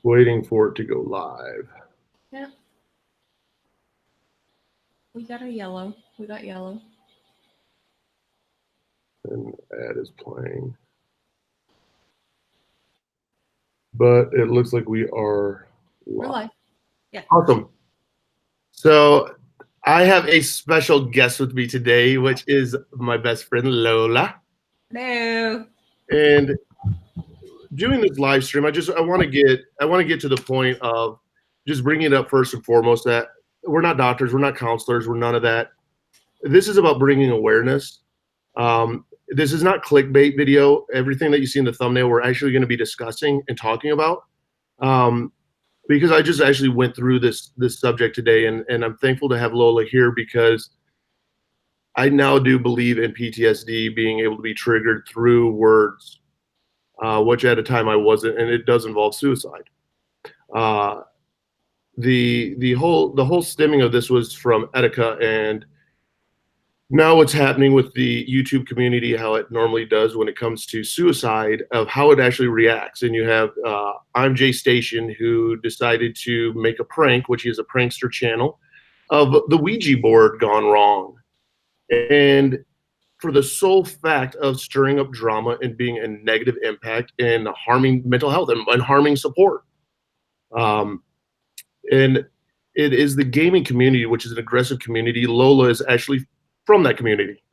Waiting for it to go live. Yeah. We got a yellow. We got yellow. And ad is playing. But it looks like we are live. We're live. Yeah. Awesome. So I have a special guest with me today, which is my best friend Lola. Hello. And doing this live stream, I want to get to the point of just bringing it up first and foremost that we're not doctors, we're not counselors, we're none of that. This is about bringing awareness. This is not clickbait video. Everything that you see in the thumbnail, we're actually going to be discussing and talking about. Because I just actually went through this subject today, and I'm thankful to have Lola here because I now do believe in PTSD being able to be triggered through words, which at a time I wasn't, and it does involve suicide. The whole stemming of this was from Etika, and now what's happening with the YouTube community, how it normally does when it comes to suicide, of how it actually reacts. And you have I'm Jay Station, who decided to make a prank, which is a prankster channel, of the Ouija board gone wrong. And for the sole fact of stirring up drama and being a negative impact and harming mental health and harming support. And it is the gaming community, which is an aggressive community. Lola is actually from that community.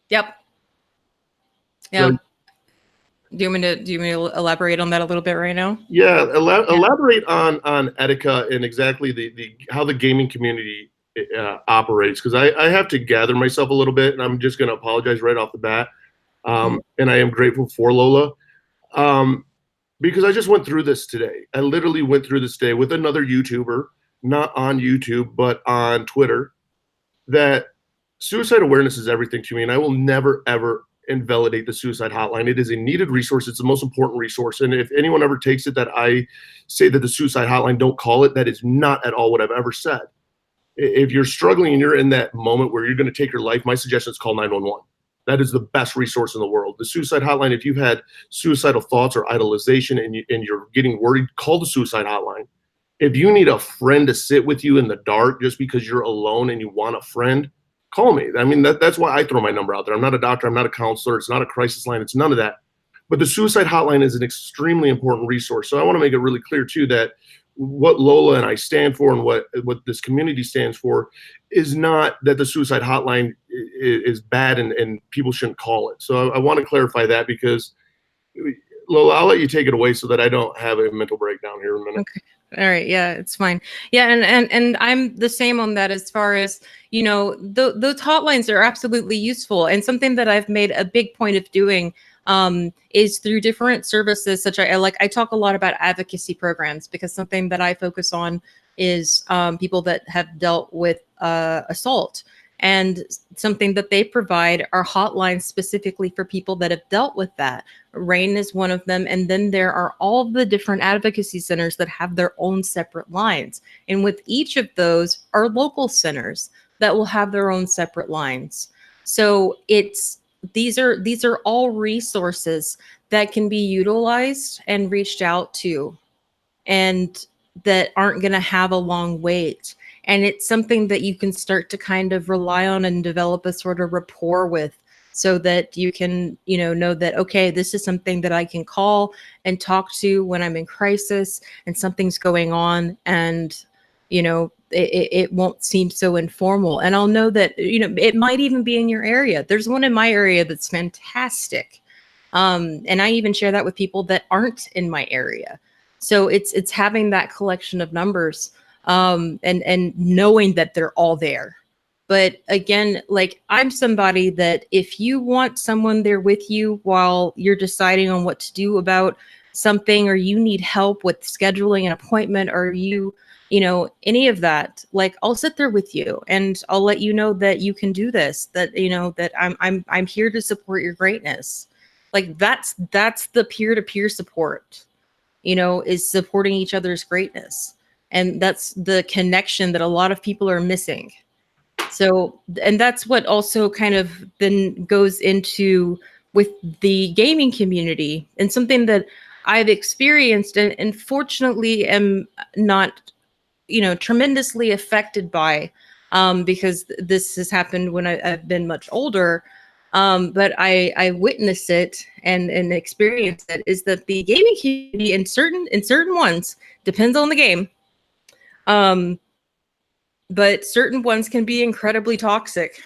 Yep. Yeah. So, do you want me to elaborate on that a little bit right now? Yeah, elaborate on Etika and exactly the how the gaming community operates, because I have to gather myself a little bit, and I'm just going to apologize right off the bat. And I am grateful for Lola, because I just went through this today. I literally went through this today with another YouTuber, not on YouTube, but on Twitter, that suicide awareness is everything to me, and I will never, ever invalidate the suicide hotline. It is a needed resource. It's the most important resource. And if anyone ever takes it that I say that the suicide hotline, don't call it, that is not at all what I've ever said. If you're struggling and you're in that moment where you're going to take your life, my suggestion is call 911. That is the best resource in the world. The suicide hotline, if you've had suicidal thoughts or idolization and you're getting worried, call the suicide hotline. If you need a friend to sit with you in the dark just because you're alone and you want a friend, call me. I mean, that's why I throw my number out there. I'm not a doctor. I'm not a counselor. It's not a crisis line. It's none of that. But the suicide hotline is an extremely important resource. So I want to make it really clear, too, that what Lola and I stand for and what this community stands for is not that the suicide hotline is bad and people shouldn't call it. So I want to clarify that, because, Lola, I'll let you take it away so that I don't have a mental breakdown here in a minute. Okay. All right. Yeah, it's fine. Yeah. And I'm the same on that, as far as, you know, those hotlines are absolutely useful. And something that I've made a big point of doing is through different services, such as I talk a lot about advocacy programs, because something that I focus on is people that have dealt with assault. And something that they provide are hotlines specifically for people that have dealt with that. RAIN is one of them. And then there are all the different advocacy centers that have their own separate lines. And with each of those are local centers that will have their own separate lines. So these are all resources that can be utilized and reached out to, and that aren't going to have a long wait. And it's something that you can start to kind of rely on and develop a sort of rapport with, so that you can, know that, okay, this is something that I can call and talk to when I'm in crisis and something's going on, and, it won't seem so informal. And I'll know that, it might even be in your area. There's one in my area that's fantastic. And I even share that with people that aren't in my area. So it's having that collection of numbers, and knowing that they're all there. But again, I'm somebody that if you want someone there with you while you're deciding on what to do about something, or you need help with scheduling an appointment, or any of that, I'll sit there with you and I'll let you know that you can do this, that, that I'm here to support your greatness. That's the peer-to-peer support, is supporting each other's greatness. And that's the connection that a lot of people are missing. So, and that's what also kind of then goes into with the gaming community, and something that I've experienced and fortunately am not, tremendously affected by, because this has happened when I've been much older. But I witness it and experience it, is that the gaming community in certain ones, depends on the game. Um, but certain ones can be incredibly toxic,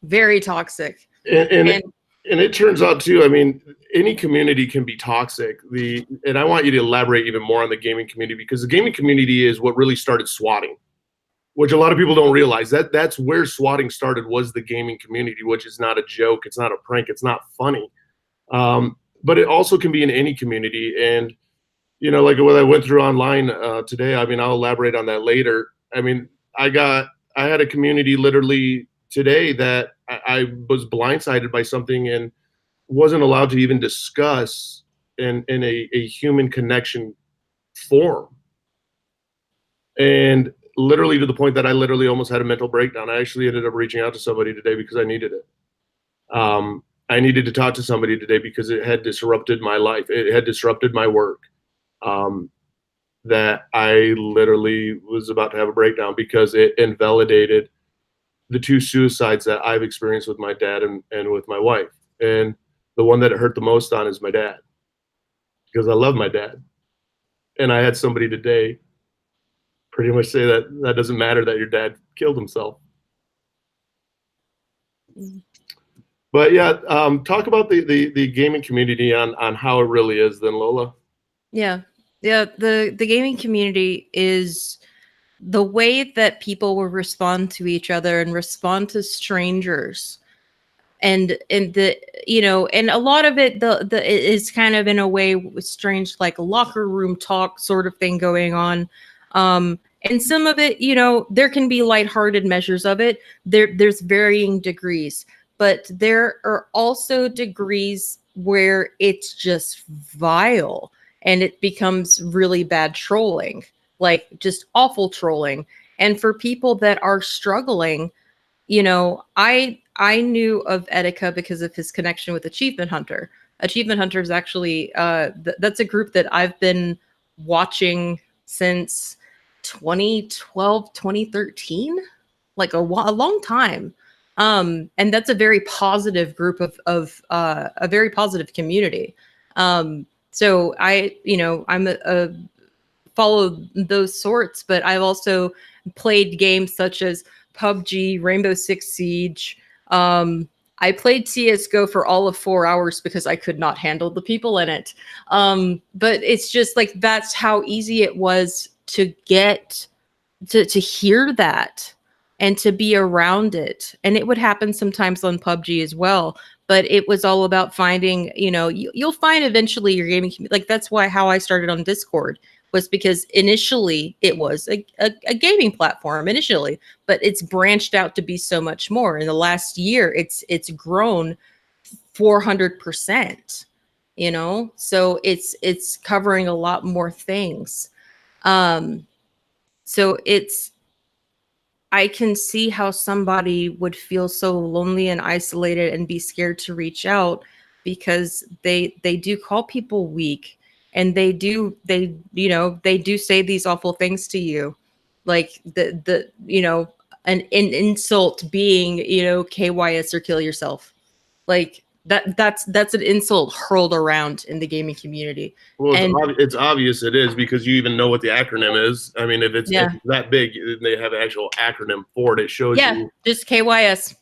very toxic. And, and And it, and it turns out too. I mean, any community can be toxic. And I want you to elaborate even more on the gaming community, because the gaming community is what really started swatting, which a lot of people don't realize. That's where swatting started, was the gaming community, which is not a joke. It's not a prank. It's not funny. But it also can be in any community. And like what I went through online today. I mean, I'll elaborate on that later. I mean, I had a community literally today that I was blindsided by something and wasn't allowed to even discuss in a human connection form. And literally to the point that I literally almost had a mental breakdown. I actually ended up reaching out to somebody today because I needed it. I needed to talk to somebody today because it had disrupted my life. It had disrupted my work. That I literally was about to have a breakdown because it invalidated the two suicides that I've experienced with my dad and with my wife. And the one that it hurt the most on is my dad, because I love my dad. And I had somebody today pretty much say that doesn't matter that your dad killed himself. But yeah, talk about the gaming community on how it really is then, Lola. yeah, the gaming community is the way that people will respond to each other and respond to strangers. And the and a lot of it, the it is kind of in a way strange, like locker room talk sort of thing going on. And some of it, there can be lighthearted measures of it. There's varying degrees, but there are also degrees where it's just vile and it becomes really bad trolling, like just awful trolling. And for people that are struggling, I knew of Etika because of his connection with Achievement Hunter. Achievement Hunter is actually that's a group that I've been watching since 2012, 2013, like a long time. And that's a very positive group of a very positive community. So I'm a follow those sorts, but I've also played games such as PUBG, Rainbow Six Siege. I played CSGO for all of 4 hours because I could not handle the people in it. But it's just like, that's how easy it was to get to hear that and to be around it. And it would happen sometimes on PUBG as well. But it was all about finding, you'll find eventually your gaming community. Like, that's how I started on Discord, was because initially it was a gaming platform initially, but it's branched out to be so much more. In the last year, it's grown 400%, so it's covering a lot more things. So I can see how somebody would feel so lonely and isolated and be scared to reach out, because they do call people weak, and they do say these awful things to you, like an insult being, KYS or kill yourself. Like that's an insult hurled around in the gaming community. Well, And it's obvious it is, because you even know what the acronym is. I mean, if it's that big, they have an actual acronym for it. It shows you. Just KYS.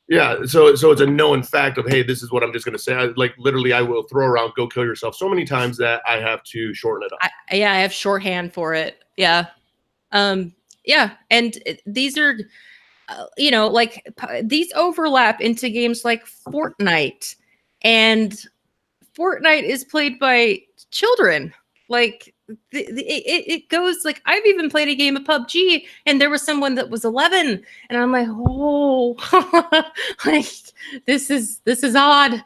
Yeah, so it's a known fact of, hey, this is what I'm just going to say. Like, literally, I will throw around "go kill yourself" so many times that I have to shorten it up. I have shorthand for it. Yeah. Yeah, and these are these overlap into games like Fortnite, and Fortnite is played by children. Like, it goes, like, I've even played a game of PUBG and there was someone that was 11, and I'm like, oh, like, this is odd.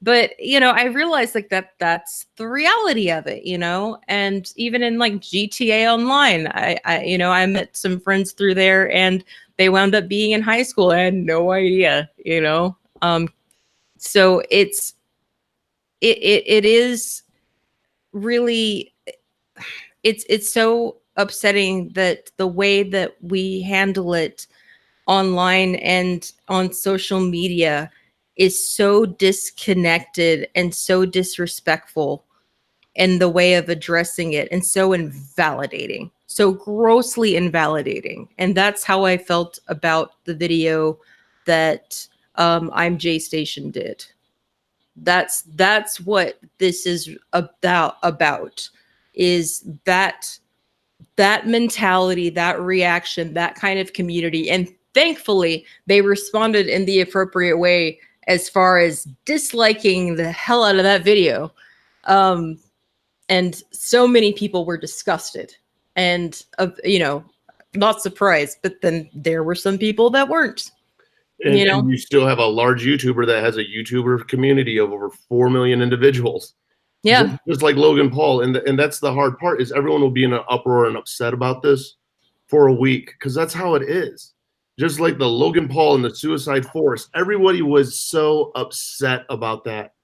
But I realized, like, that's the reality of it, and even in like GTA Online, I met some friends through there, and they wound up being in high school. I had no idea. So it is really, it's so upsetting that the way that we handle it online and on social media is so disconnected and so disrespectful in the way of addressing it, and so invalidating, so grossly invalidating. And that's how I felt about the video that I'm J Station did. That's what this is about, is that mentality, that reaction, that kind of community. And thankfully, they responded in the appropriate way as far as disliking the hell out of that video. And so many people were disgusted and, not surprised. But then there were some people that weren't. And you still have a large YouTuber that has a YouTuber community of over 4 million individuals. Yeah. Just like Logan Paul. And that's the hard part, is everyone will be in an uproar and upset about this for a week, because that's how it is. Just like the Logan Paul and the Suicide Force, everybody was so upset about that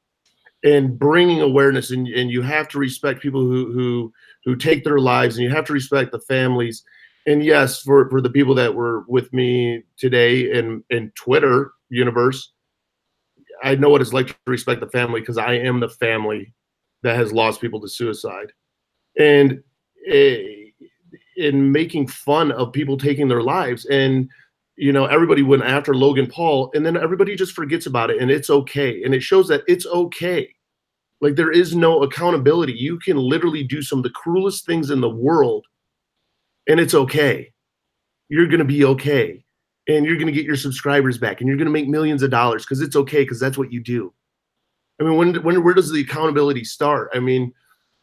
and bringing awareness. And you have to respect people who take their lives, and you have to respect the families. And yes, for the people that were with me today in Twitter universe, I know what it's like to respect the family, because I am the family that has lost people to suicide. And in making fun of people taking their lives, and everybody went after Logan Paul, and then everybody just forgets about it, and it's okay. And it shows that it's okay. Like, there is no accountability. You can literally do some of the cruelest things in the world, and it's okay. You're going to be okay. And you're going to get your subscribers back, and you're going to make millions of dollars, because it's okay, because that's what you do. I mean, where does the accountability start? I mean,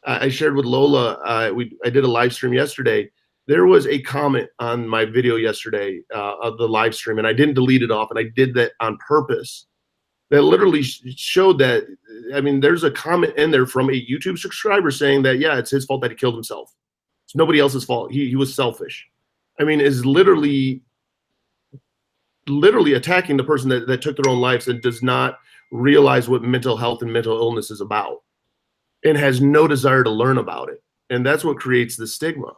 I shared with Lola, I did a live stream yesterday. There was a comment on my video yesterday of the live stream, and I didn't delete it off, and I did that on purpose. That literally showed that, I mean, there's a comment in there from a YouTube subscriber saying that, yeah, it's his fault that he killed himself. It's nobody else's fault. He was selfish. I mean, is literally attacking the person that took their own lives and does not realize what mental health and mental illness is about, and has no desire to learn about it. And that's what creates the stigma.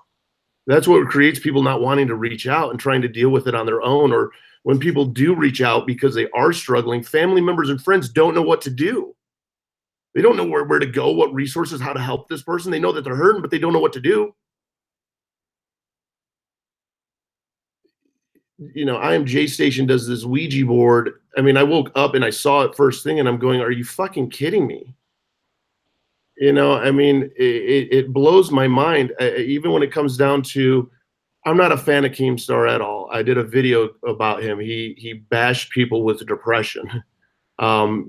That's what creates people not wanting to reach out and trying to deal with it on their own. Or when people do reach out because they are struggling, family members and friends don't know what to do. They don't know where to go, what resources, how to help this person. They know that they're hurting, but they don't know what to do. I Am J Station does this Ouija board. I mean, I woke up and I saw it first thing, and I'm going, are you fucking kidding me? I mean, it blows my mind. Even when it comes down to, I'm not a fan of Keemstar at all. I did a video about him. He bashed people with depression.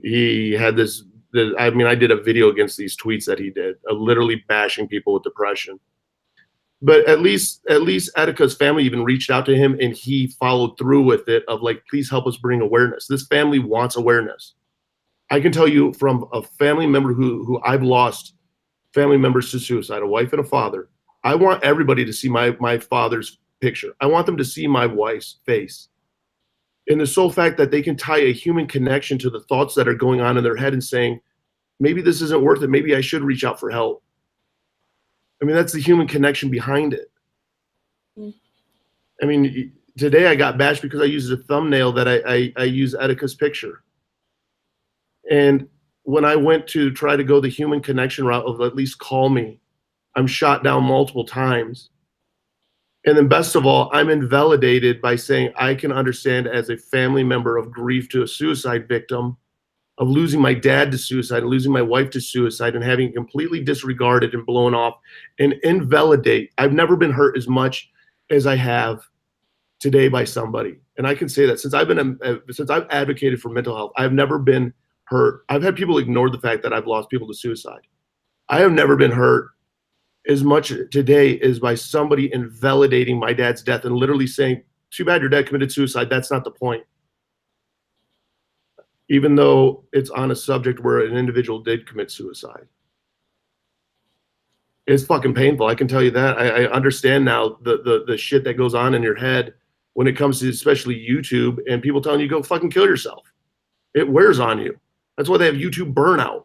He had I mean, I did a video against these tweets that he did, literally bashing people with depression. But at least Etika's family even reached out to him, and he followed through with it, of like, please help us bring awareness. This family wants awareness. I can tell you from a family member who I've lost family members to suicide, a wife and a father. I want everybody to see my father's picture. I want them to see my wife's face. And the sole fact that they can tie a human connection to the thoughts that are going on in their head and saying, maybe this isn't worth it. Maybe I should reach out for help. I mean, that's the human connection behind it. I mean, today I got bashed because I used a thumbnail that I use Etika's picture. And when I went to try to go the human connection route of at least call me, I'm shot down multiple times. And then best of all, I'm invalidated by saying I can understand, as a family member of grief to a suicide victim, of losing my dad to suicide and losing my wife to suicide, and having completely disregarded and blown off, and invalidate. I've never been hurt as much as I have today by somebody. And I can say that since I've advocated for mental health, I've never been hurt. I've had people ignore the fact that I've lost people to suicide. I have never been hurt as much today as by somebody invalidating my dad's death and literally saying, too bad your dad committed suicide. That's not the point. Even though it's on a subject where an individual did commit suicide. It's fucking painful. I can tell you that. I understand now the shit that goes on in your head when it comes to especially YouTube and people telling you go fucking kill yourself. It wears on you. That's why they have YouTube burnout.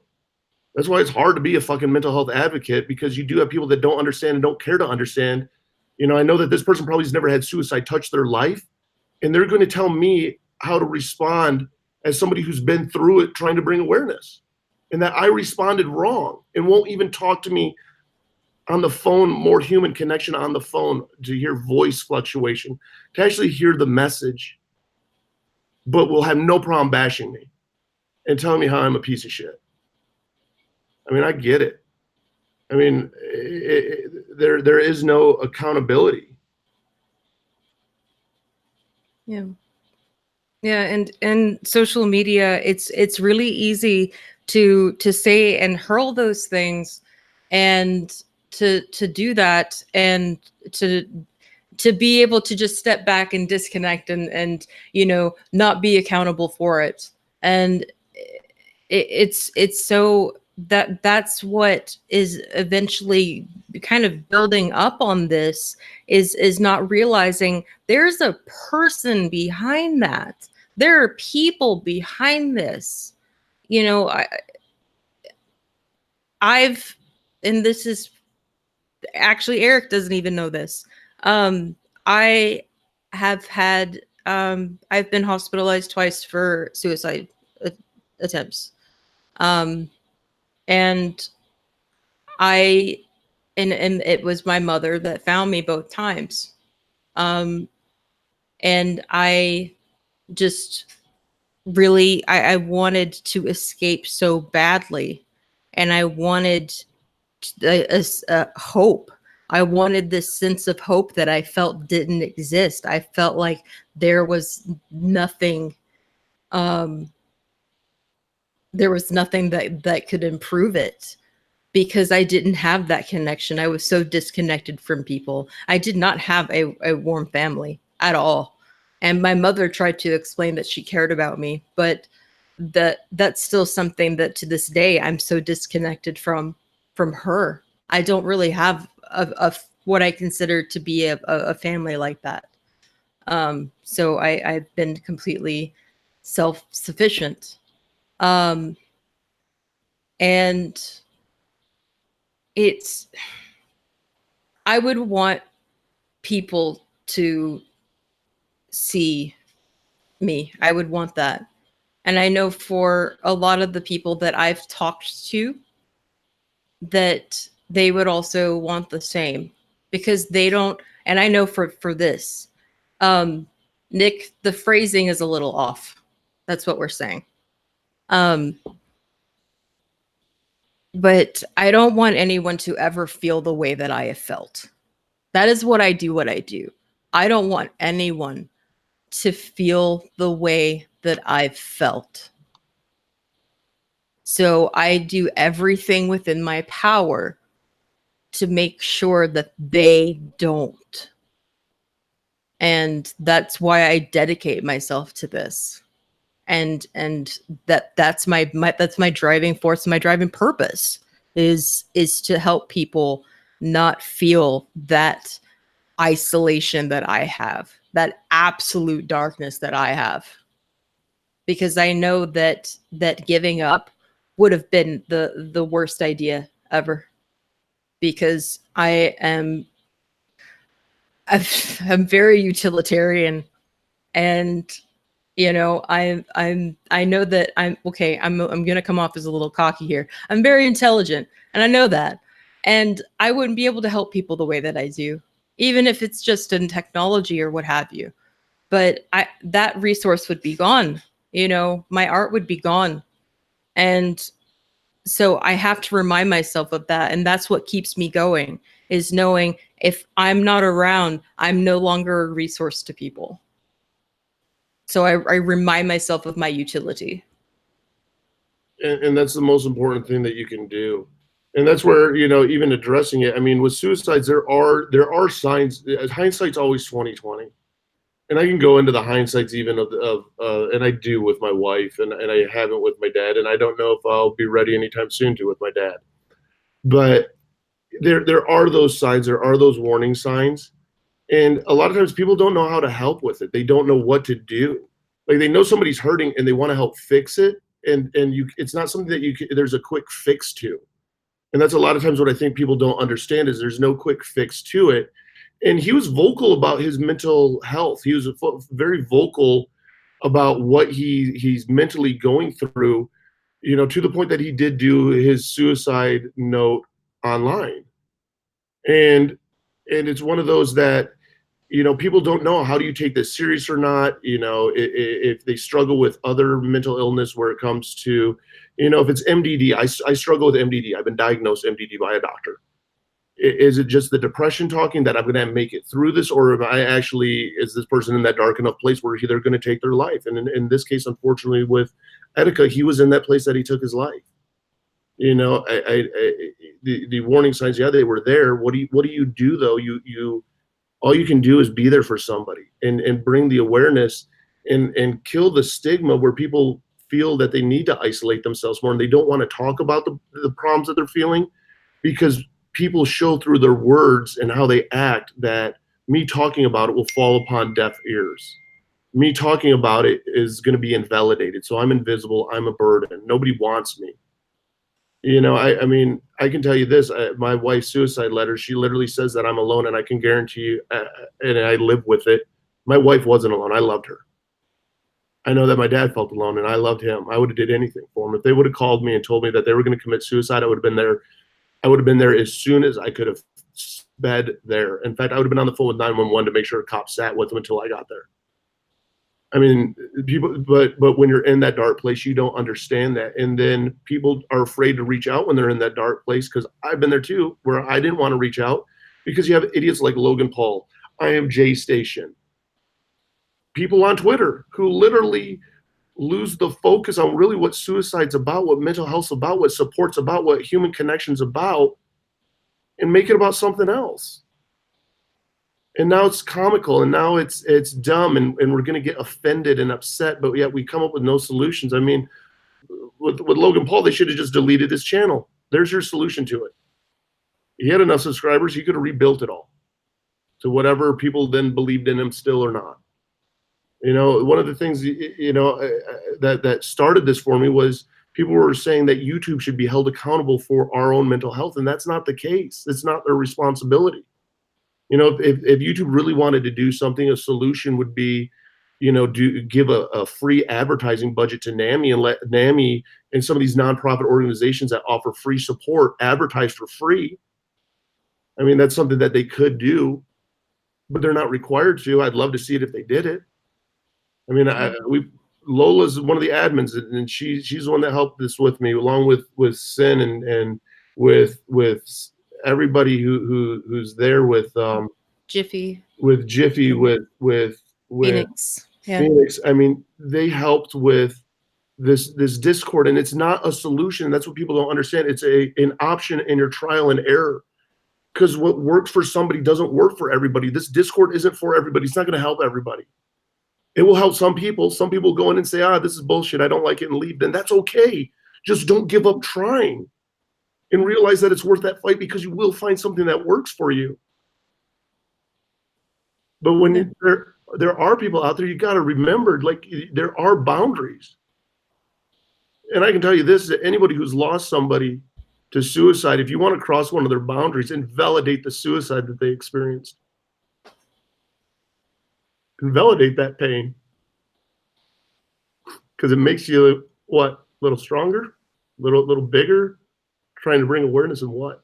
That's why it's hard to be a fucking mental health advocate, because you do have people that don't understand and don't care to understand. You know, I know that this person probably has never had suicide touch their life, and they're going to tell me how to respond as somebody who's been through it, trying to bring awareness, and that I responded wrong, and won't even talk to me on the phone, more human connection on the phone, to hear voice fluctuation, to actually hear the message, but will have no problem bashing me and telling me how I'm a piece of shit. I mean, I get it. I mean, there is no accountability. Yeah. Yeah, and social media, it's really easy to say and hurl those things, and to do that, and to be able to just step back and disconnect, and not be accountable for it. And it's so that's what is eventually kind of building up on this, is not realizing there's a person behind that. There are people behind this. I've and this is actually, Eric doesn't even know this. I have had I've been hospitalized twice for suicide attempts. Um, and I and it was my mother that found me both times. And I just really I wanted to escape so badly, and I wanted a hope. I wanted this sense of hope that I felt didn't exist. I felt like there was nothing. There was nothing that could improve it, because I didn't have that connection. I was so disconnected from people. I did not have a warm family at all. And my mother tried to explain that she cared about me, but that's still something that to this day I'm so disconnected from her. I don't really have a what I consider to be a family like that. So I've been completely self-sufficient. And it's I would want people to see me. I would want that. And I know for a lot of the people that I've talked to, that they would also want the same, because they don't. And I know for this, Nick, the phrasing is a little off. That's what we're saying. But I don't want anyone to ever feel the way that I have felt. That is what I do. I don't want anyone to feel the way that I've felt. So I do everything within my power to make sure that they don't. And that's why I dedicate myself to this. And that's my driving force, my driving purpose is to help people not feel that isolation that I have, that absolute darkness that I have. Because I know that giving up would have been the worst idea ever. Because I'm very utilitarian, and I know that I'm okay. I'm gonna come off as a little cocky here. I'm very intelligent, and I know that, and I wouldn't be able to help people the way that I do, even if it's just in technology or what have you. But that resource would be gone. My art would be gone, and so I have to remind myself of that, and that's what keeps me going. Is knowing if I'm not around, I'm no longer a resource to people. So I remind myself of my utility. And that's the most important thing that you can do. And that's where, even addressing it. I mean, with suicides, there are signs. Hindsight's always 20/20. And I can go into the hindsights even and I do with my wife, and I haven't with my dad, and I don't know if I'll be ready anytime soon to with my dad. But there are those signs, there are those warning signs, and a lot of times people don't know how to help with it. They don't know what to do. Like, they know somebody's hurting and they want to help fix it, and it's not something that there's a quick fix to. And that's a lot of times what I think people don't understand is there's no quick fix to it. And he was vocal about his mental health. He was very vocal about what he's mentally going through, to the point that he did do his suicide note online. And it's one of those that, people don't know, how do you take this serious or not? If they struggle with other mental illness where it comes to, if it's MDD, I struggle with MDD. I've been diagnosed MDD by a doctor. Is it just the depression talking that I'm going to make it through this, or am I actually, is this person in that dark enough place where they're going to take their life? And in this case, unfortunately, with Etika, he was in that place that he took his life. The warning signs, yeah, they were there. What do you do though? All you can do is be there for somebody and bring the awareness and kill the stigma where people feel that they need to isolate themselves more and they don't want to talk about the problems that they're feeling, because people show through their words and how they act that me talking about it will fall upon deaf ears. Me talking about it is going to be invalidated. So I'm invisible. I'm a burden. Nobody wants me. I mean, I can tell you this, my wife's suicide letter, she literally says that I'm alone, and I can guarantee you, and I live with it, my wife wasn't alone. I loved her. I know that my dad felt alone, and I loved him. I would have did anything for him. If they would have called me and told me that they were going to commit suicide, I would have been there. I would have been there as soon as I could have sped there. In fact, I would have been on the phone with 911 to make sure a cop sat with them until I got there. I mean, people, but when you're in that dark place, you don't understand that. And then people are afraid to reach out when they're in that dark place, because I've been there too, where I didn't want to reach out, because you have idiots like Logan Paul, I Am J Station, people on Twitter who literally lose the focus on really what suicide's about, what mental health's about, what support's about, what human connection's about, and make it about something else. And now it's comical, and now it's dumb, and we're going to get offended and upset, but yet we come up with no solutions. I mean, with Logan Paul, they should have just deleted his channel. There's your solution to it. He had enough subscribers, he could have rebuilt it all to whatever people then believed in him still or not. One of the things, that started this for me was people were saying that YouTube should be held accountable for our own mental health, and that's not the case. It's not their responsibility. If YouTube really wanted to do something, a solution would be, give a free advertising budget to NAMI and let NAMI and some of these nonprofit organizations that offer free support advertise for free. I mean, that's something that they could do, but they're not required to. I'd love to see it if they did it. I mean, Lola's one of the admins, and she's the one that helped this with me, along with Sin and with everybody who's there with Jiffy, with Phoenix. Yeah. Phoenix. I mean, they helped with this Discord, and it's not a solution. That's what people don't understand. It's an option in your trial and error, because what works for somebody doesn't work for everybody. This Discord isn't for everybody. It's not going to help everybody. It will help some people. Some people go in and say, this is bullshit, I don't like it, and leave. Then that's okay. Just don't give up trying. And realize that it's worth that fight, because you will find something that works for you. But when there are people out there, you got to remember, like, there are boundaries. And I can tell you this, that anybody who's lost somebody to suicide, if you want to cross one of their boundaries, invalidate the suicide that they experienced. Invalidate that pain. Because it makes you, what, a little stronger, a little bigger, trying to bring awareness in what?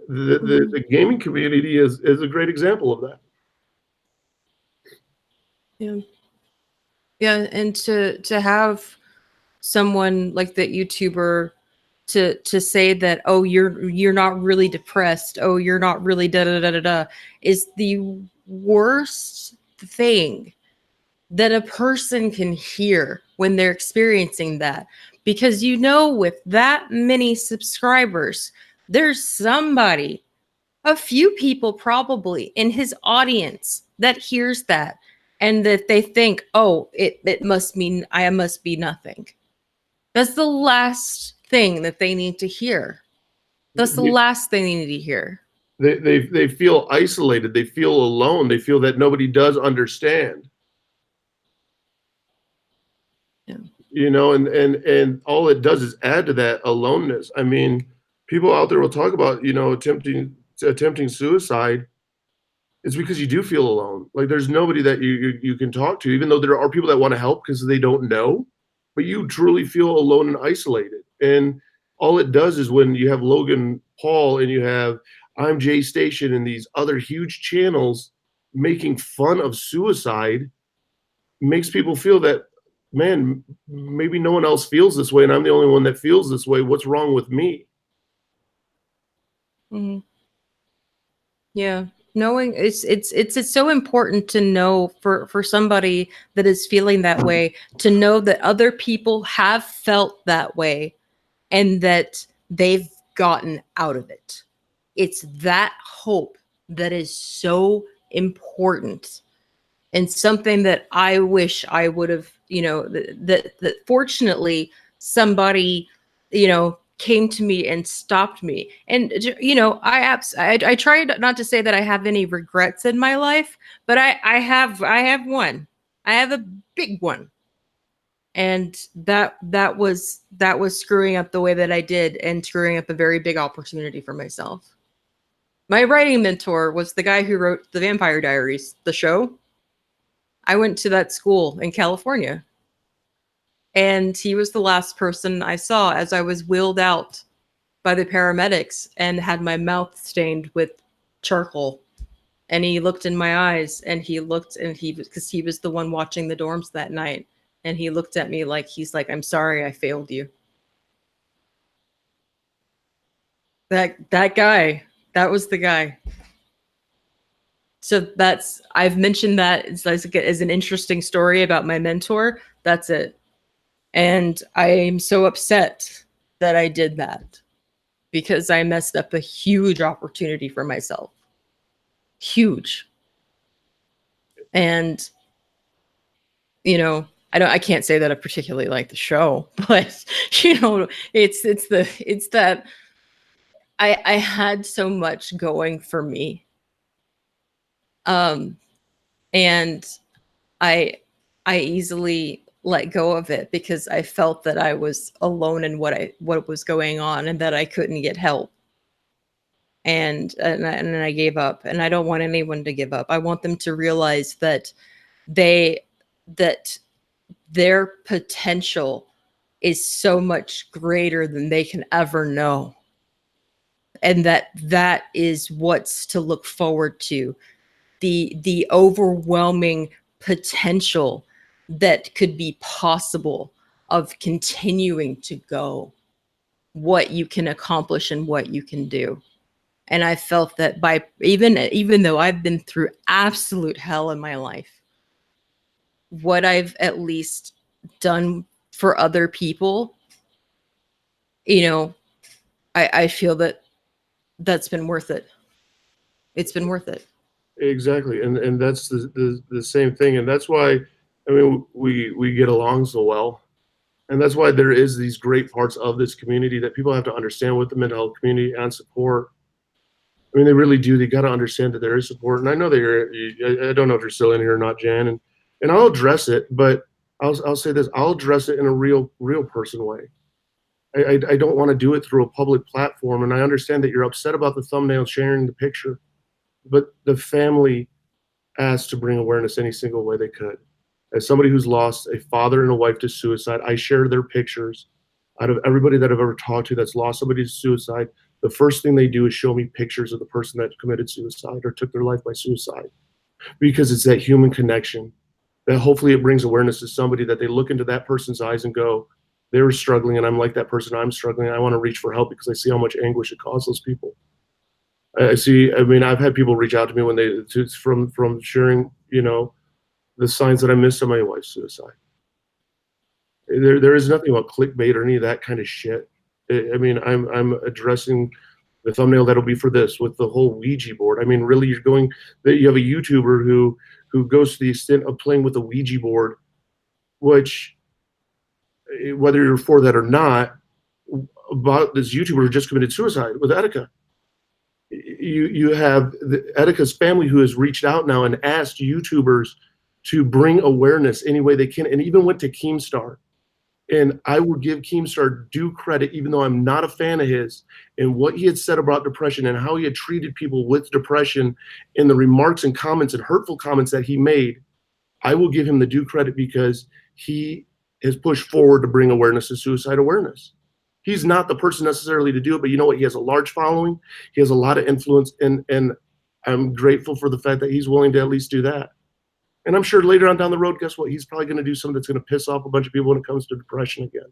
The gaming community is a great example of that. Yeah, and to have someone like that YouTuber to say that, oh, you're not really depressed, oh, you're not really da da da da da, is the worst thing that a person can hear when they're experiencing that. Because with that many subscribers, there's somebody, a few people probably in his audience that hears that, and that they think, oh, it must mean I must be nothing. That's the last thing that they need to hear. That's the last thing they need to hear. They feel isolated. They feel alone. They feel that nobody does understand. you know, and all it does is add to that aloneness. I mean, people out there will talk about, you know, attempting suicide. It's because you do feel alone. Like there's nobody that you can talk to, even though there are people that want to help because they don't know, but you truly feel alone and isolated. And all it does is when you have Logan Paul and you have I'm Jay Station and these other huge channels making fun of suicide, makes people feel that, man, maybe no one else feels this way and I'm the only one that feels this way. What's wrong with me? Mhm. Yeah. Knowing it's so important to know for somebody that is feeling that way, to know that other people have felt that way and that they've gotten out of it. It's that hope that is so important, and something that I wish I would have, you know, that fortunately somebody, you know, came to me and stopped me. And you know, I tried not to say that I have any regrets in my life, but I have one. I have a big one. And that was screwing up the way that I did and screwing up a very big opportunity for myself. My writing mentor was the guy who wrote The Vampire Diaries, the show. I went to that school in California, and he was the last person I saw as I was wheeled out by the paramedics and had my mouth stained with charcoal. And he looked in my eyes, and he looked, and because he was the one watching the dorms that night, and he looked at me like, he's like, "I'm sorry I failed you." That guy, that was the guy. So that's, I've mentioned that as an interesting story about my mentor. That's it. And I'm so upset that I did that because I messed up a huge opportunity for myself. Huge. And, you know, I can't say that I particularly like the show, but you know, it's that I had so much going for me. Um and I I easily let go of it because I felt that I was alone in what was going on and that I couldn't get help. And I gave up, and I don't want anyone to give up. I want them to realize that they that their potential is so much greater than they can ever know, and that is what's to look forward to. The overwhelming potential that could be possible of continuing to go, what you can accomplish and what you can do. And I felt that by even though I've been through absolute hell in my life, what I've at least done for other people, you know, I feel that that's been worth it. It's been worth it. Exactly, and that's the same thing, and that's why, I mean, we get along so well, and that's why there is these great parts of this community that people have to understand with the mental health community and support. I mean, they really do. They got to understand that there is support, and I know that I don't know if you're still in here or not, Jan, and I'll address it, but I'll say this: I'll address it in a real person way. I don't want to do it through a public platform, and I understand that you're upset about the thumbnail sharing the picture, but the family asked to bring awareness any single way they could. As somebody who's lost a father and a wife to suicide, I share their pictures. Out of everybody that I've ever talked to that's lost somebody to suicide, the first thing they do is show me pictures of the person that committed suicide or took their life by suicide, because it's that human connection that hopefully it brings awareness to somebody, that they look into that person's eyes and go, they were struggling and I'm like that person, I'm struggling. I want to reach for help because I see how much anguish it causes those people. I see. I mean, I've had people reach out to me when from sharing, you know, the signs that I missed on my wife's suicide. There is nothing about clickbait or any of that kind of shit. I mean, I'm addressing the thumbnail that'll be for this with the whole Ouija board. I mean, really, you have a YouTuber who goes to the extent of playing with a Ouija board, which, whether you're for that or not, about this YouTuber who just committed suicide with Etika. You have Etika's family who has reached out now and asked YouTubers to bring awareness any way they can, and even went to Keemstar And I will give Keemstar due credit, even though I'm not a fan of his, and what he had said about depression and how he had treated people with depression in the remarks and comments and hurtful comments that he made. I will give him the due credit because he has pushed forward to bring awareness to suicide awareness. He's not the person necessarily to do it, but you know what? He has a large following. He has a lot of influence, and I'm grateful for the fact that he's willing to at least do that. And I'm sure later on down the road, guess what? He's probably going to do something that's going to piss off a bunch of people when it comes to depression again.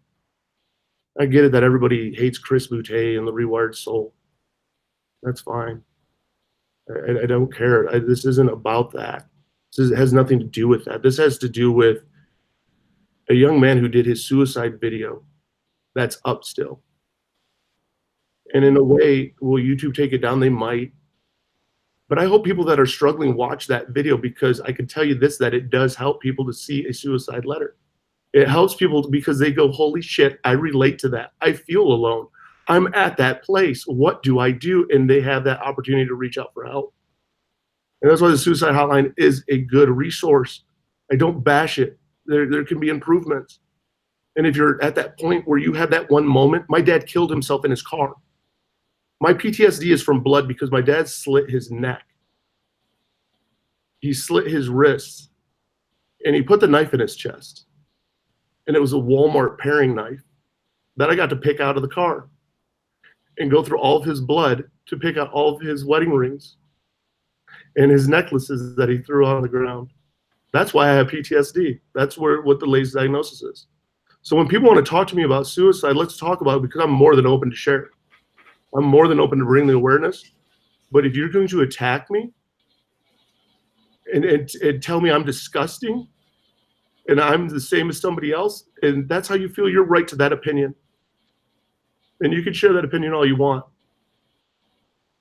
I get it that everybody hates Chris Boutte and the Rewired Soul. That's fine. I don't care. This isn't about that. This has nothing to do with that. This has to do with a young man who did his suicide video that's up still. And in a way, will YouTube take it down? They might. But I hope people that are struggling watch that video, because I can tell you this, that it does help people to see a suicide letter. It helps people because they go, holy shit, I relate to that. I feel alone. I'm at that place. What do I do? And they have that opportunity to reach out for help. And that's why the suicide hotline is a good resource. I don't bash it. There can be improvements. And if you're at that point where you have that one moment, my dad killed himself in his car. My PTSD is from blood because my dad slit his neck. He slit his wrists, and he put the knife in his chest. And it was a Walmart paring knife that I got to pick out of the car and go through all of his blood to pick out all of his wedding rings and his necklaces that he threw on the ground. That's why I have PTSD. That's what the latest diagnosis is. So when people want to talk to me about suicide, let's talk about it, because I'm more than open to share it. I'm more than open to bring the awareness. But if you're going to attack me and tell me I'm disgusting and I'm the same as somebody else, and that's how you feel, you're right to that opinion. And you can share that opinion all you want.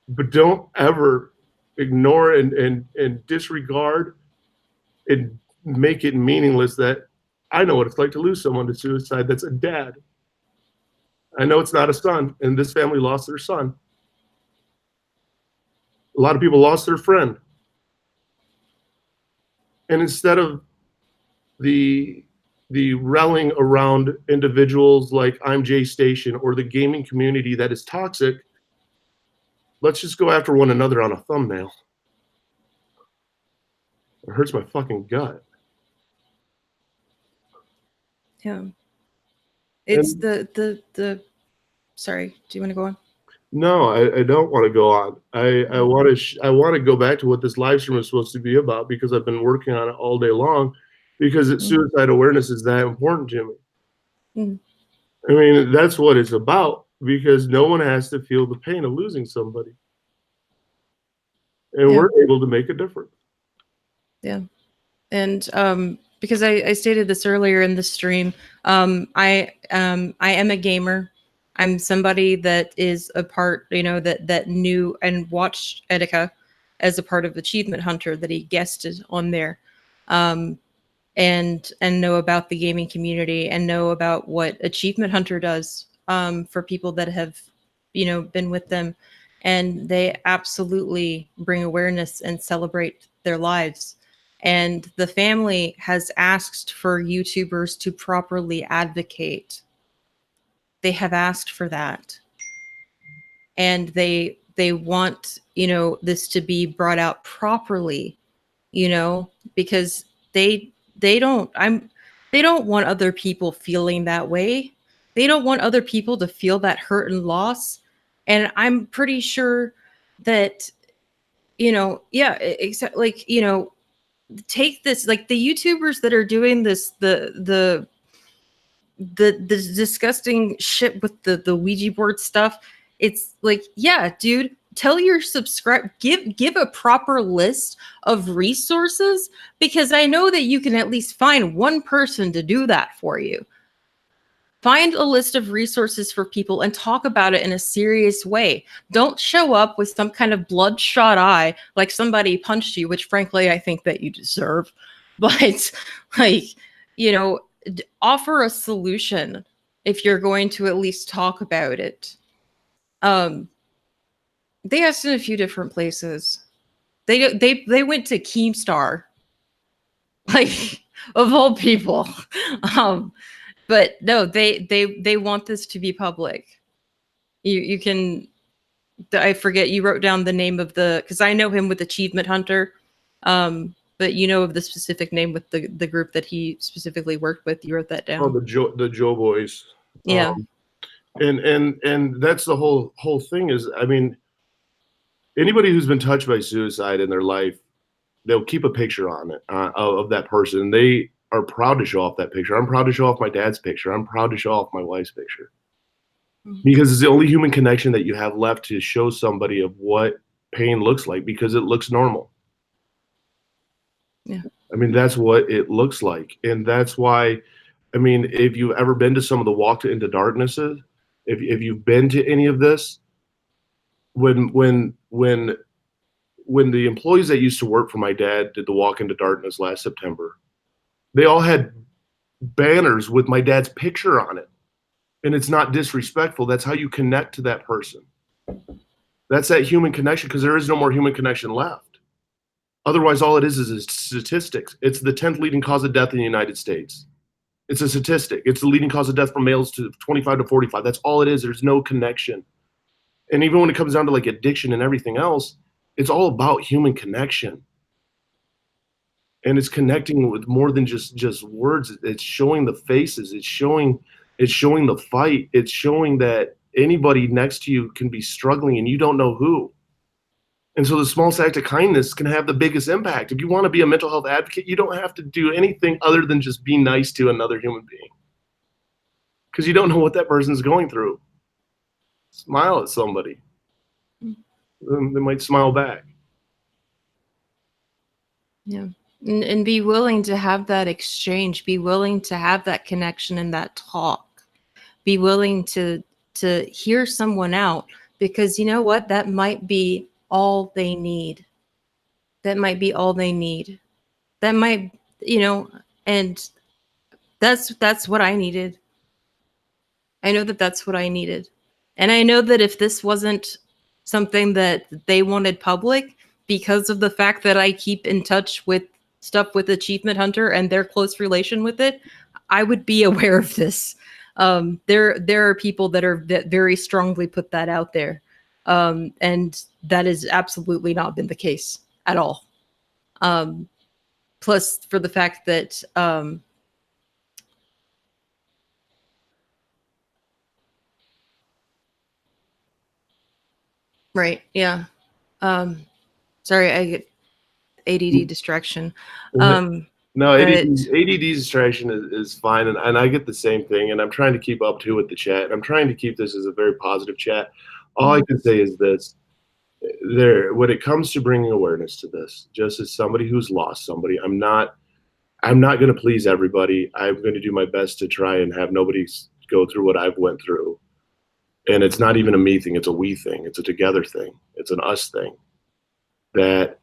But don't ever ignore and disregard and make it meaningless that I know what it's like to lose someone to suicide. That's a dad. I know it's not a son, and this family lost their son. A lot of people lost their friend. And instead of the rallying around individuals like I'm Jay Station or the gaming community that is toxic, let's just go after one another on a thumbnail. It hurts my fucking gut. Yeah. It's the sorry, do you want to go on? No, I don't want to go on. I want to go back to what this live stream is supposed to be about, because I've been working on it all day long, because suicide awareness is that important to me. I mean, that's what it's about, because no one has to feel the pain of losing somebody. And we're able to make a difference. Yeah. And because I stated this earlier in the stream, I am a gamer. I'm somebody that is a part, that knew and watched Etika as a part of Achievement Hunter, that he guested on there, and know about the gaming community and know about what Achievement Hunter does for people that have, been with them, and they absolutely bring awareness and celebrate their lives. And the family has asked for YouTubers to properly advocate. They have asked for that. And they want, this to be brought out properly, because they don't want other people feeling that way. They don't want other people to feel that hurt and loss. And I'm pretty sure that, except take this, like the YouTubers that are doing this, the disgusting shit with the Ouija board stuff. It's like, yeah, dude, tell your give a proper list of resources, because I know that you can at least find one person to do that for you. Find a list of resources for people and talk about it in a serious way. Don't show up with some kind of bloodshot eye like somebody punched you, which frankly I think that you deserve. But like, offer a solution if you're going to at least talk about it. They asked in a few different places. They went to Keemstar, like, of all people. But no, they want this to be public. You can, I forget, you wrote down the name of the, because I know him with Achievement Hunter, but you know of the specific name with the group that he specifically worked with. You wrote that Oh, down. the Joe boys. Yeah. And that's the whole thing is, I mean, anybody who's been touched by suicide in their life, they'll keep a picture on it of that person. They are proud to show off that picture. I'm proud to show off my dad's picture. I'm proud to show off my wife's picture because it's the only human connection that you have left to show somebody of what pain looks like, because it looks normal. Yeah. I mean, that's what it looks like. And that's why, I mean, if you've ever been to some of the walk into darknesses, if you've been to any of this, when the employees that used to work for my dad did the walk into darkness last September, they all had banners with my dad's picture on it. And it's not disrespectful. That's how you connect to that person. That's that human connection, because there is no more human connection left. Otherwise, all it is statistics. It's the 10th leading cause of death in the United States. It's a statistic. It's the leading cause of death for males to 25 to 45. That's all it is. There's no connection. And even when it comes down to like addiction and everything else, it's all about human connection. And it's connecting with more than just words. It's showing the faces. It's showing the fight. It's showing that anybody next to you can be struggling and you don't know who. And so the smallest act of kindness can have the biggest impact. If you want to be a mental health advocate, you don't have to do anything other than just be nice to another human being, because you don't know what that person's going through. Smile at somebody. They might smile back. Yeah. And be willing to have that exchange, be willing to have that connection and that talk, be willing to hear someone out, because you know what? That might be all they need. That might be all they need. That might, you know, and that's what I needed. I know that that's what I needed. And I know that if this wasn't something that they wanted public, because of the fact that I keep in touch with stuff with Achievement Hunter and their close relation with it, I would be aware of this. There are people that very strongly put that out there. And that has absolutely not been the case at all. Plus for the fact that, right. Yeah. Sorry, I get ADD distraction. No, ADD But distraction is fine, and I get the same thing, and I'm trying to keep up too with the chat. I'm trying to keep this as a very positive chat. All I can say is this: when it comes to bringing awareness to this, just as somebody who's lost somebody, I'm not going to please everybody. I'm going to do my best to try and have nobody go through what I've went through. And it's not even a me thing; it's a we thing. It's a together thing. It's an us thing. That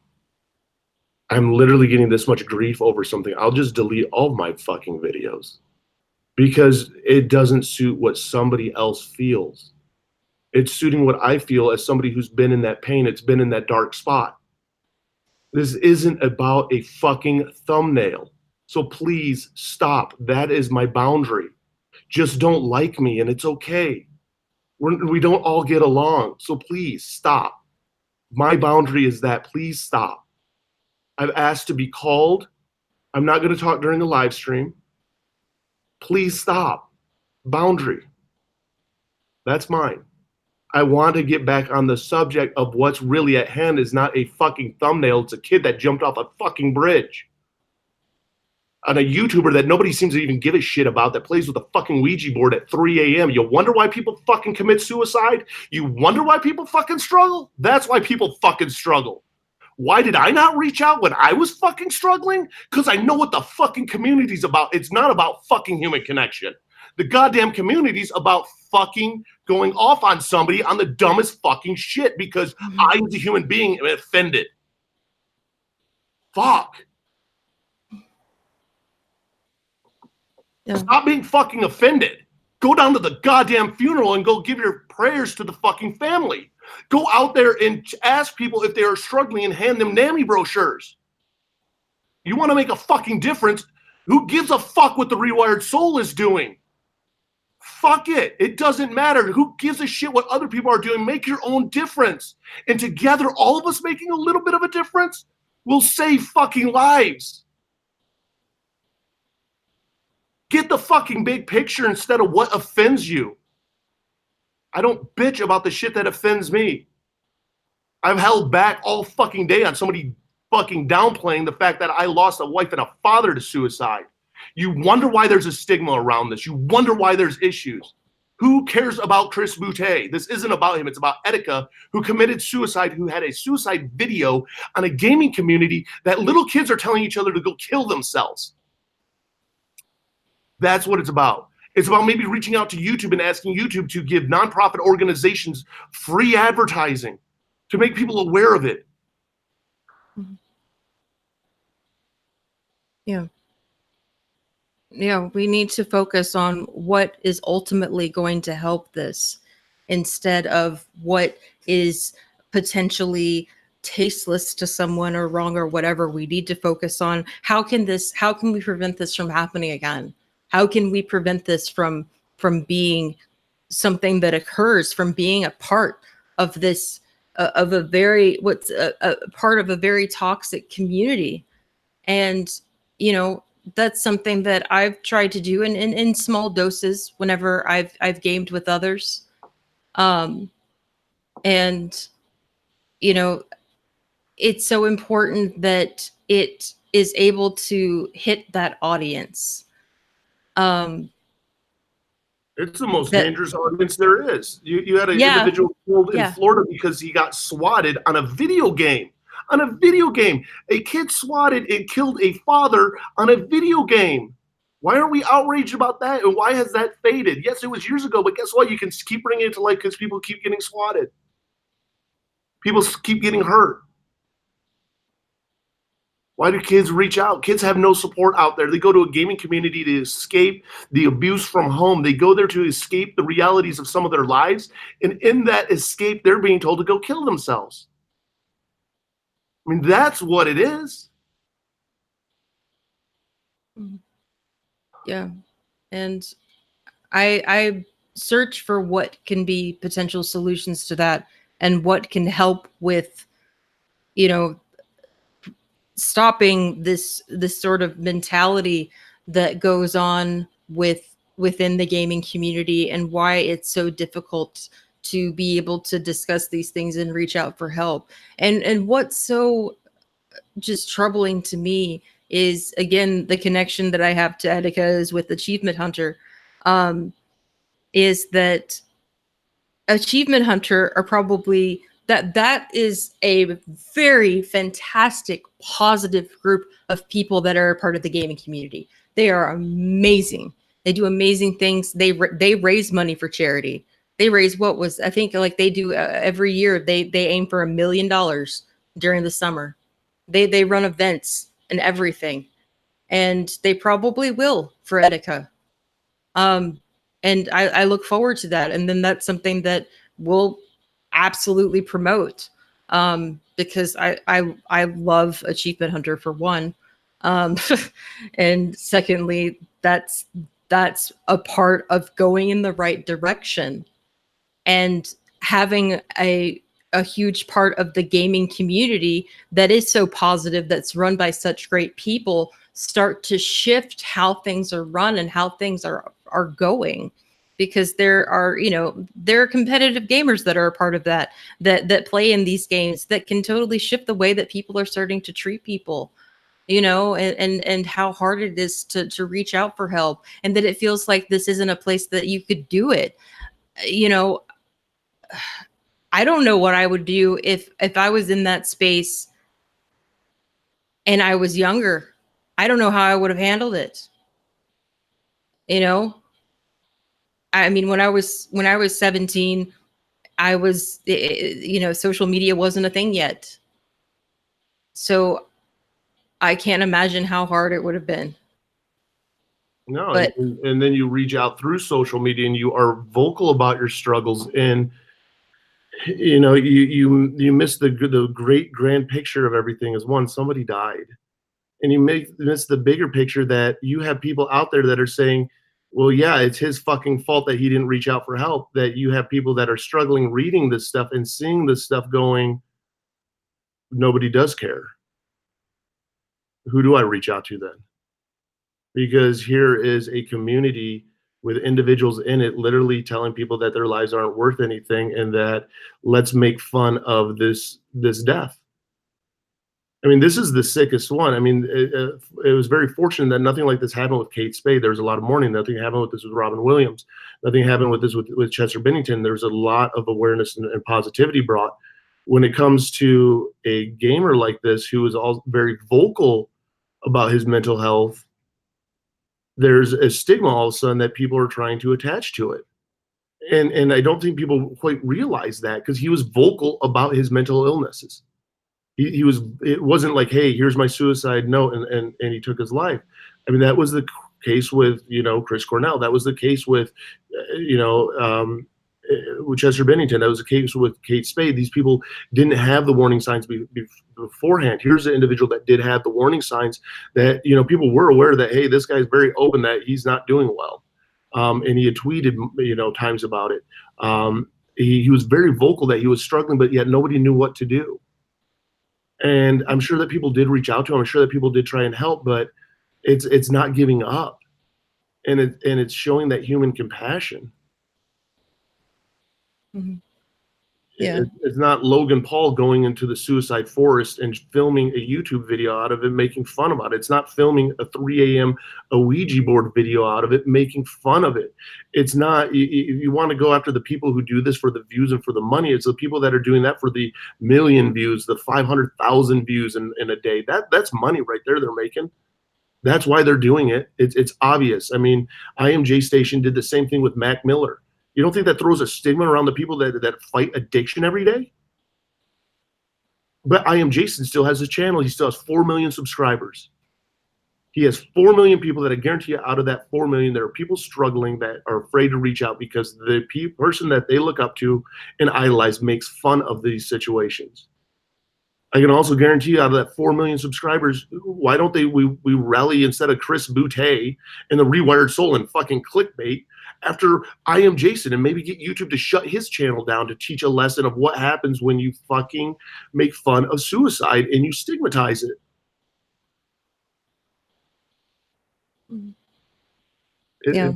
I'm literally getting this much grief over something. I'll just delete all of my fucking videos because it doesn't suit what somebody else feels. It's suiting what I feel as somebody who's been in that pain. It's been in that dark spot. This isn't about a fucking thumbnail. So please stop. That is my boundary. Just don't like me and it's okay. We don't all get along. So please stop. My boundary is that. Please stop. I've asked to be called. I'm not going to talk during the live stream. Please stop. Boundary. That's mine. I want to get back on the subject of what's really at hand. Is not a fucking thumbnail. It's a kid that jumped off a fucking bridge. On a YouTuber that nobody seems to even give a shit about, that plays with a fucking Ouija board at 3 a.m. You wonder why people fucking commit suicide? You wonder why people fucking struggle? That's why people fucking struggle. Why did I not reach out when I was fucking struggling? Because I know what the fucking community's about. It's not about fucking human connection. The goddamn community's about fucking going off on somebody on the dumbest fucking shit because I, as a human being, am offended. Fuck. Yeah. Stop being fucking offended. Go down to the goddamn funeral and go give your prayers to the fucking family. Go out there and ask people if they are struggling and hand them NAMI brochures. You want to make a fucking difference? Who gives a fuck what the Rewired Soul is doing? Fuck it. It doesn't matter. Who gives a shit what other people are doing? Make your own difference. And together, all of us making a little bit of a difference will save fucking lives. Get the fucking big picture instead of what offends you. I don't bitch about the shit that offends me. I've held back all fucking day on somebody fucking downplaying the fact that I lost a wife and a father to suicide. You wonder why there's a stigma around this. You wonder why there's issues. Who cares about Chris Boutte? This isn't about him. It's about Etika, who committed suicide, who had a suicide video on a gaming community that little kids are telling each other to go kill themselves. That's what it's about. It's about maybe reaching out to YouTube and asking YouTube to give nonprofit organizations free advertising to make people aware of it. Yeah. Yeah, we need to focus on what is ultimately going to help this instead of what is potentially tasteless to someone or wrong or whatever. We need to focus on how can we prevent this from happening again? How can we prevent this from being something that occurs, from being a part of this of a very a part of a very toxic community? And you know, that's something that I've tried to do in small doses whenever I've gamed with others. And you know, it's so important that it is able to hit that audience. It's the most dangerous audience there is. You had an individual killed in Florida because he got swatted on a video game. On a video game. A kid swatted and killed a father on a video game. Why aren't we outraged about that? And why has that faded? Yes, it was years ago, but guess what? You can keep bringing it to life because people keep getting swatted. People keep getting hurt. Why do kids reach out? Kids have no support out there. They go to a gaming community to escape the abuse from home. They go there to escape the realities of some of their lives. And in that escape, they're being told to go kill themselves. I mean, that's what it is. Yeah. And I search for what can be potential solutions to that and what can help with, you know, stopping this sort of mentality that goes on within the gaming community, and why it's so difficult to be able to discuss these things and reach out for help. And what's so just troubling to me is, again, the connection that I have to Etika is with Achievement Hunter, is that Achievement Hunter are probably that is a very fantastic, positive group of people that are a part of the gaming community. They are amazing. They do amazing things. They raise money for charity. They raise I think like they do every year. They aim for $1 million during the summer. They run events and everything, and they probably will for Etika. And I look forward to that. And then that's something that we'll absolutely promote, because I love Achievement Hunter, for one. And secondly, that's a part of going in the right direction, and having a huge part of the gaming community that is so positive, that's run by such great people, start to shift how things are run and how things are going. Because there are competitive gamers that are a part of that play in these games, that can totally shift the way that people are starting to treat people, and how hard it is to reach out for help, and that it feels like this isn't a place that you could do it. I don't know what I would do if I was in that space and I was younger. I don't know how I would have handled it. I mean, when I was 17, I was, social media wasn't a thing yet. So I can't imagine how hard it would have been. No, and then you reach out through social media and you are vocal about your struggles, and you miss the great grand picture of everything. Is one, somebody died, and you miss the bigger picture that you have people out there that are saying, Well, yeah, it's his fucking fault that he didn't reach out for help, that you have people that are struggling reading this stuff and seeing this stuff going, nobody does care. Who do I reach out to then? Because here is a community with individuals in it literally telling people that their lives aren't worth anything and that let's make fun of this death. I mean, this is the sickest one. I mean, it was very fortunate that nothing like this happened with Kate Spade. There was a lot of mourning. Nothing happened with this with Robin Williams. Nothing happened with this with Chester Bennington. There's a lot of awareness and positivity brought. When it comes to a gamer like this who is all very vocal about his mental health, there's a stigma all of a sudden that people are trying to attach to it. And I don't think people quite realize that because he was vocal about his mental illnesses. He was, it wasn't like, hey, here's my suicide note, and he took his life. I mean, that was the case with, you know, Chris Cornell. That was the case with, with Chester Bennington. That was the case with Kate Spade. These people didn't have the warning signs beforehand. Here's an individual that did have the warning signs that, you know, people were aware that, hey, this guy's very open that he's not doing well. And he had tweeted, you know, times about it. He was very vocal that he was struggling, but yet nobody knew what to do. And I'm sure that people did reach out to him. I'm sure that people did try and help, but it's not giving up, and it's showing that human compassion. Mm-hmm. Yeah, It's not Logan Paul going into the suicide forest and filming a YouTube video out of it, making fun about it. It's not filming a 3 a.m. a Ouija board video out of it, making fun of it. It's not, you want to go after the people who do this for the views and for the money. It's the people that are doing that for the million views, the 500,000 views in a day. That's money right there they're making. That's why they're doing it. It's obvious. I mean, IMJ Station did the same thing with Mac Miller. You don't think that throws a stigma around the people that fight addiction every day? But I Am Jason still has his channel. He still has 4 million subscribers. He has 4 million people that I guarantee you out of that 4 million, there are people struggling that are afraid to reach out because the person that they look up to and idolize makes fun of these situations. I can also guarantee you out of that 4 million subscribers, why don't we rally instead of Chris Boutte and the Rewired Soul and fucking clickbait after I Am Jason and maybe get YouTube to shut his channel down to teach a lesson of what happens when you fucking make fun of suicide and you stigmatize it. Yeah.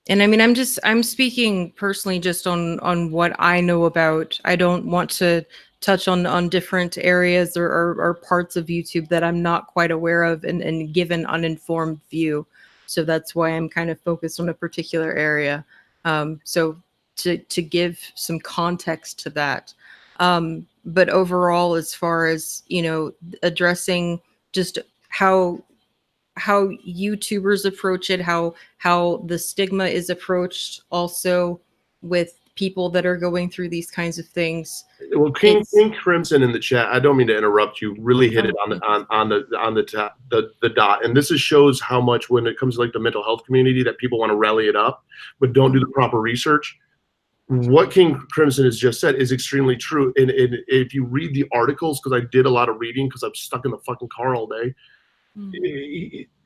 And I mean, I'm speaking personally just on what I know about. I don't want to touch on different areas or parts of YouTube that I'm not quite aware of and give an uninformed view. So that's why I'm kind of focused on a particular area. So to give some context to that. But overall, as far as, you know, addressing just how YouTubers approach it, how the stigma is approached also with people that are going through these kinds of things. Well, King Crimson in the chat, I don't mean to interrupt you, really hit it on the dot. And this shows how much when it comes to like the mental health community that people want to rally it up, but don't do the proper research. What King Crimson has just said is extremely true. And if you read the articles, because I did a lot of reading because I'm stuck in the fucking car all day,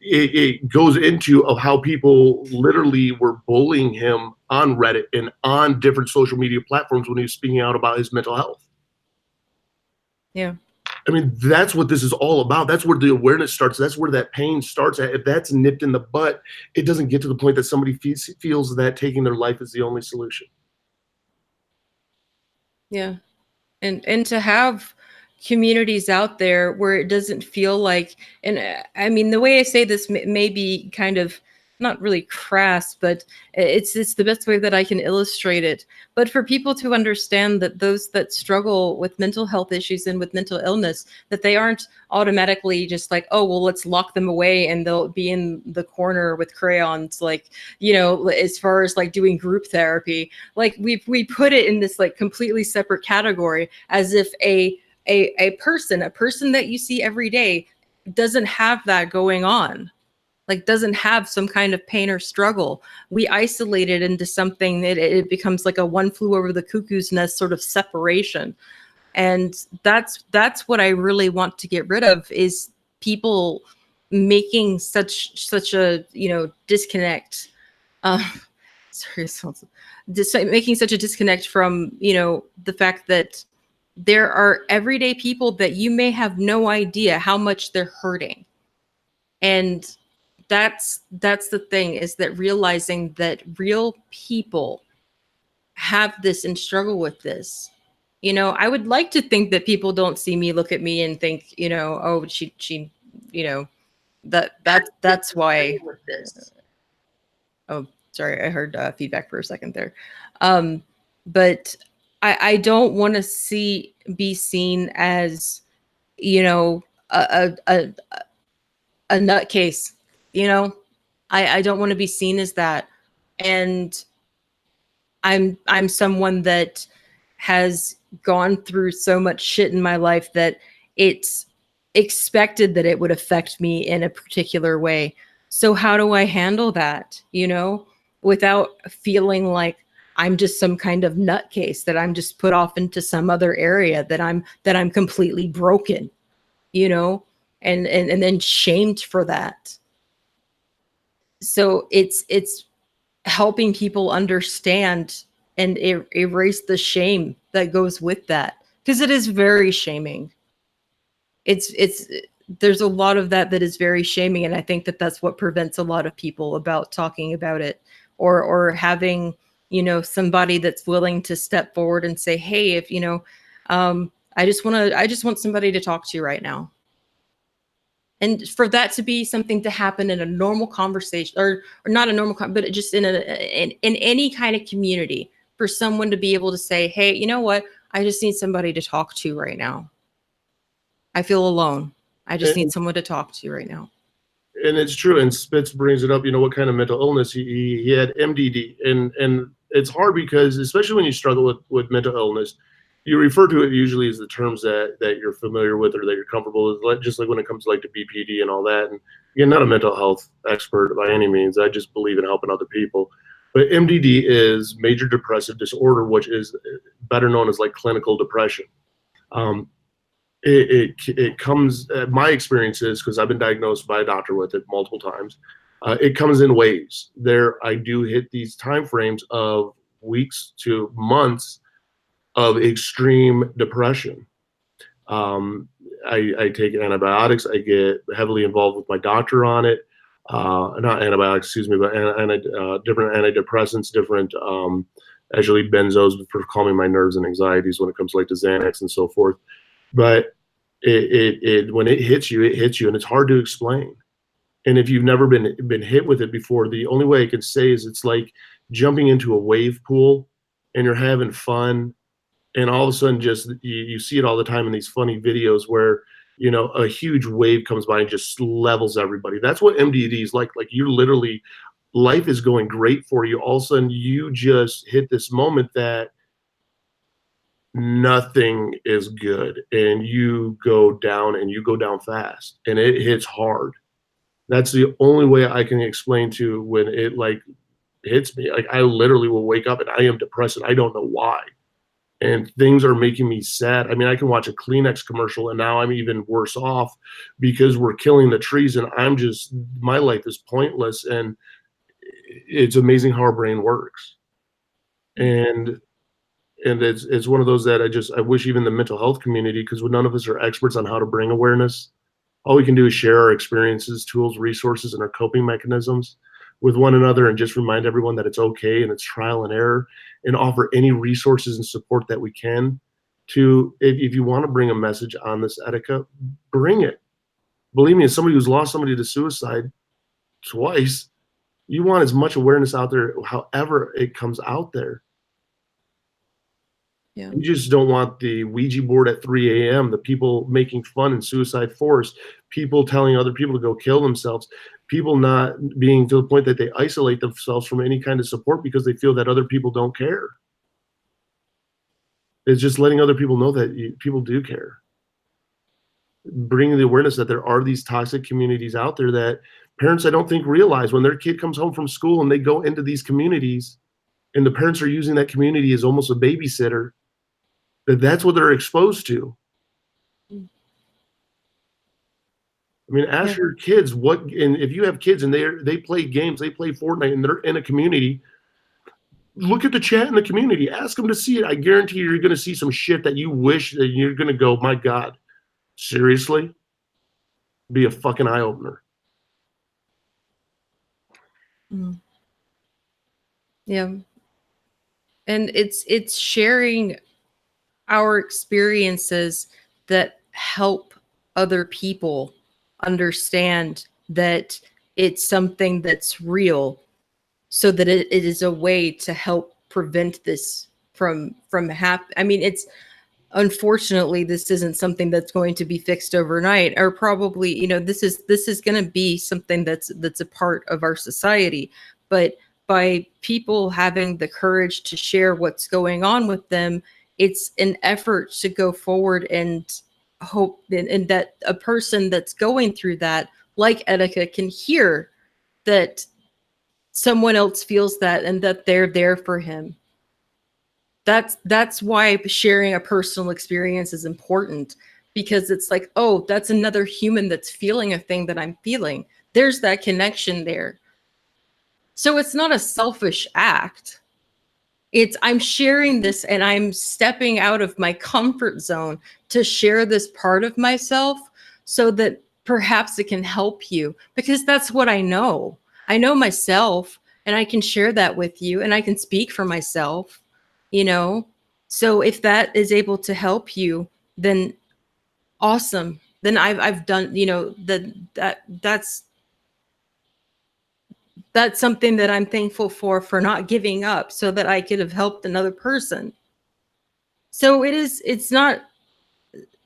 it goes into of how people literally were bullying him on Reddit and on different social media platforms when he was speaking out about his mental health. Yeah. I mean, that's what this is all about. That's where the awareness starts. That's where that pain starts at. If that's nipped in the butt, it doesn't get to the point that somebody feels that taking their life is the only solution. Yeah. And to have communities out there where it doesn't feel like, and I mean, the way I say this may be kind of not really crass, but it's the best way that I can illustrate it. But for people to understand that those that struggle with mental health issues and with mental illness, that they aren't automatically just like, oh, well, let's lock them away and they'll be in the corner with crayons, like, you know, as far as like doing group therapy, like we put it in this like completely separate category, as if a person that you see every day doesn't have that going on, like doesn't have some kind of pain or struggle. We isolate it into something that it becomes like a one flew over the cuckoo's nest sort of separation. And that's what I really want to get rid of, is people making such a, you know, disconnect. Uh, sorry, making such a disconnect from, you know, the fact that there are everyday people that you may have no idea how much they're hurting. And that's the thing, is that realizing that real people have this and struggle with this. You know, I would like to think that people don't see me, look at me and think, you know, oh, she, you know, that's why. Oh, sorry, I heard feedback for a second there. But I don't want to be seen as, you know, a nutcase. You know, I don't want to be seen as that. And I'm someone that has gone through so much shit in my life that it's expected that it would affect me in a particular way. So how do I handle that, you know, without feeling like I'm just some kind of nutcase, that I'm just put off into some other area, that I'm completely broken, you know, and then shamed for that. So it's helping people understand and erase the shame that goes with that, because it is very shaming. It's there's a lot of that is very shaming, and I think that that's what prevents a lot of people about talking about it, or having, you know, somebody that's willing to step forward and say, hey, if you know, I just want somebody to talk to right now. And for that to be something to happen in a normal conversation, or not a normal but just in in any kind of community, for someone to be able to say, hey, you know what, I just need somebody to talk to right now. I feel alone. I just need someone to talk to right now. And it's true. And Spitz brings it up. You know, what kind of mental illness he had? MDD, and it's hard because, especially when you struggle with mental illness, you refer to it usually as the terms that you're familiar with or that you're comfortable with. Like, just like when it comes to like the BPD and all that. And again, not a mental health expert by any means. I just believe in helping other people. But MDD is major depressive disorder, which is better known as like clinical depression. Um, it comes, my experience is, because I've been diagnosed by a doctor with it multiple times, it comes in waves. I do hit these time frames of weeks to months of extreme depression. I take antibiotics. I get heavily involved with my doctor on it. Not antibiotics, excuse me, but different antidepressants, different actually benzos for calming my nerves and anxieties when it comes to like the Xanax and so forth. But when it hits you, and it's hard to explain. And if you've never been hit with it before, the only way I can say is it's like jumping into a wave pool and you're having fun, and all of a sudden just you see it all the time in these funny videos where, you know, a huge wave comes by and just levels everybody. That's what MDD is like. Like, you literally, life is going great for you. All of a sudden you just hit this moment that nothing is good, and you go down, and you go down fast, and it hits hard. That's the only way I can explain to when it like hits me. Like, I literally will wake up and I am depressed and I don't know why. And things are making me sad. I mean, I can watch a Kleenex commercial and now I'm even worse off because we're killing the trees, and my life is pointless. And it's amazing how our brain works. And it's one of those that I wish even the mental health community, because none of us are experts on how to bring awareness. All we can do is share our experiences, tools, resources, and our coping mechanisms with one another, and just remind everyone that it's okay and it's trial and error, and offer any resources and support that we can to, if you want to bring a message on this, Etika, bring it. Believe me, as somebody who's lost somebody to suicide twice, you want as much awareness out there however it comes out there. Yeah. You just don't want the Ouija board at 3 a.m., the people making fun in suicide forest, people telling other people to go kill themselves, people not being to the point that they isolate themselves from any kind of support because they feel that other people don't care. It's just letting other people know that people do care. Bringing the awareness that there are these toxic communities out there that parents, I don't think, realize when their kid comes home from school and they go into these communities and the parents are using that community as almost a babysitter, that's what they're exposed to. I mean, ask your kids what, and if you have kids and they play games, they play Fortnite, and they're in a community, look at the chat in the community. Ask them to see it. I guarantee you're going to see some shit that you wish that you're going to go, my God, seriously? Be a fucking eye opener. Yeah. And it's sharing our experiences that help other people understand that it's something that's real, so that it is a way to help prevent this from happening. I mean, it's unfortunately this isn't something that's going to be fixed overnight, or probably, you know, this is going to be something that's a part of our society. But by people having the courage to share what's going on with them, it's an effort to go forward and hope, and that a person that's going through that, like Etika, can hear that someone else feels that and that they're there for him. That's why sharing a personal experience is important, because it's like, oh, that's another human that's feeling a thing that I'm feeling. There's that connection there. So it's not a selfish act. It's, I'm sharing this and I'm stepping out of my comfort zone to share this part of myself, so that perhaps it can help you, because that's what I know. I know myself, and I can share that with you, and I can speak for myself, you know? So if that is able to help you, then awesome. Then I've done, you know, that's something that I'm thankful for not giving up, so that I could have helped another person. So it's not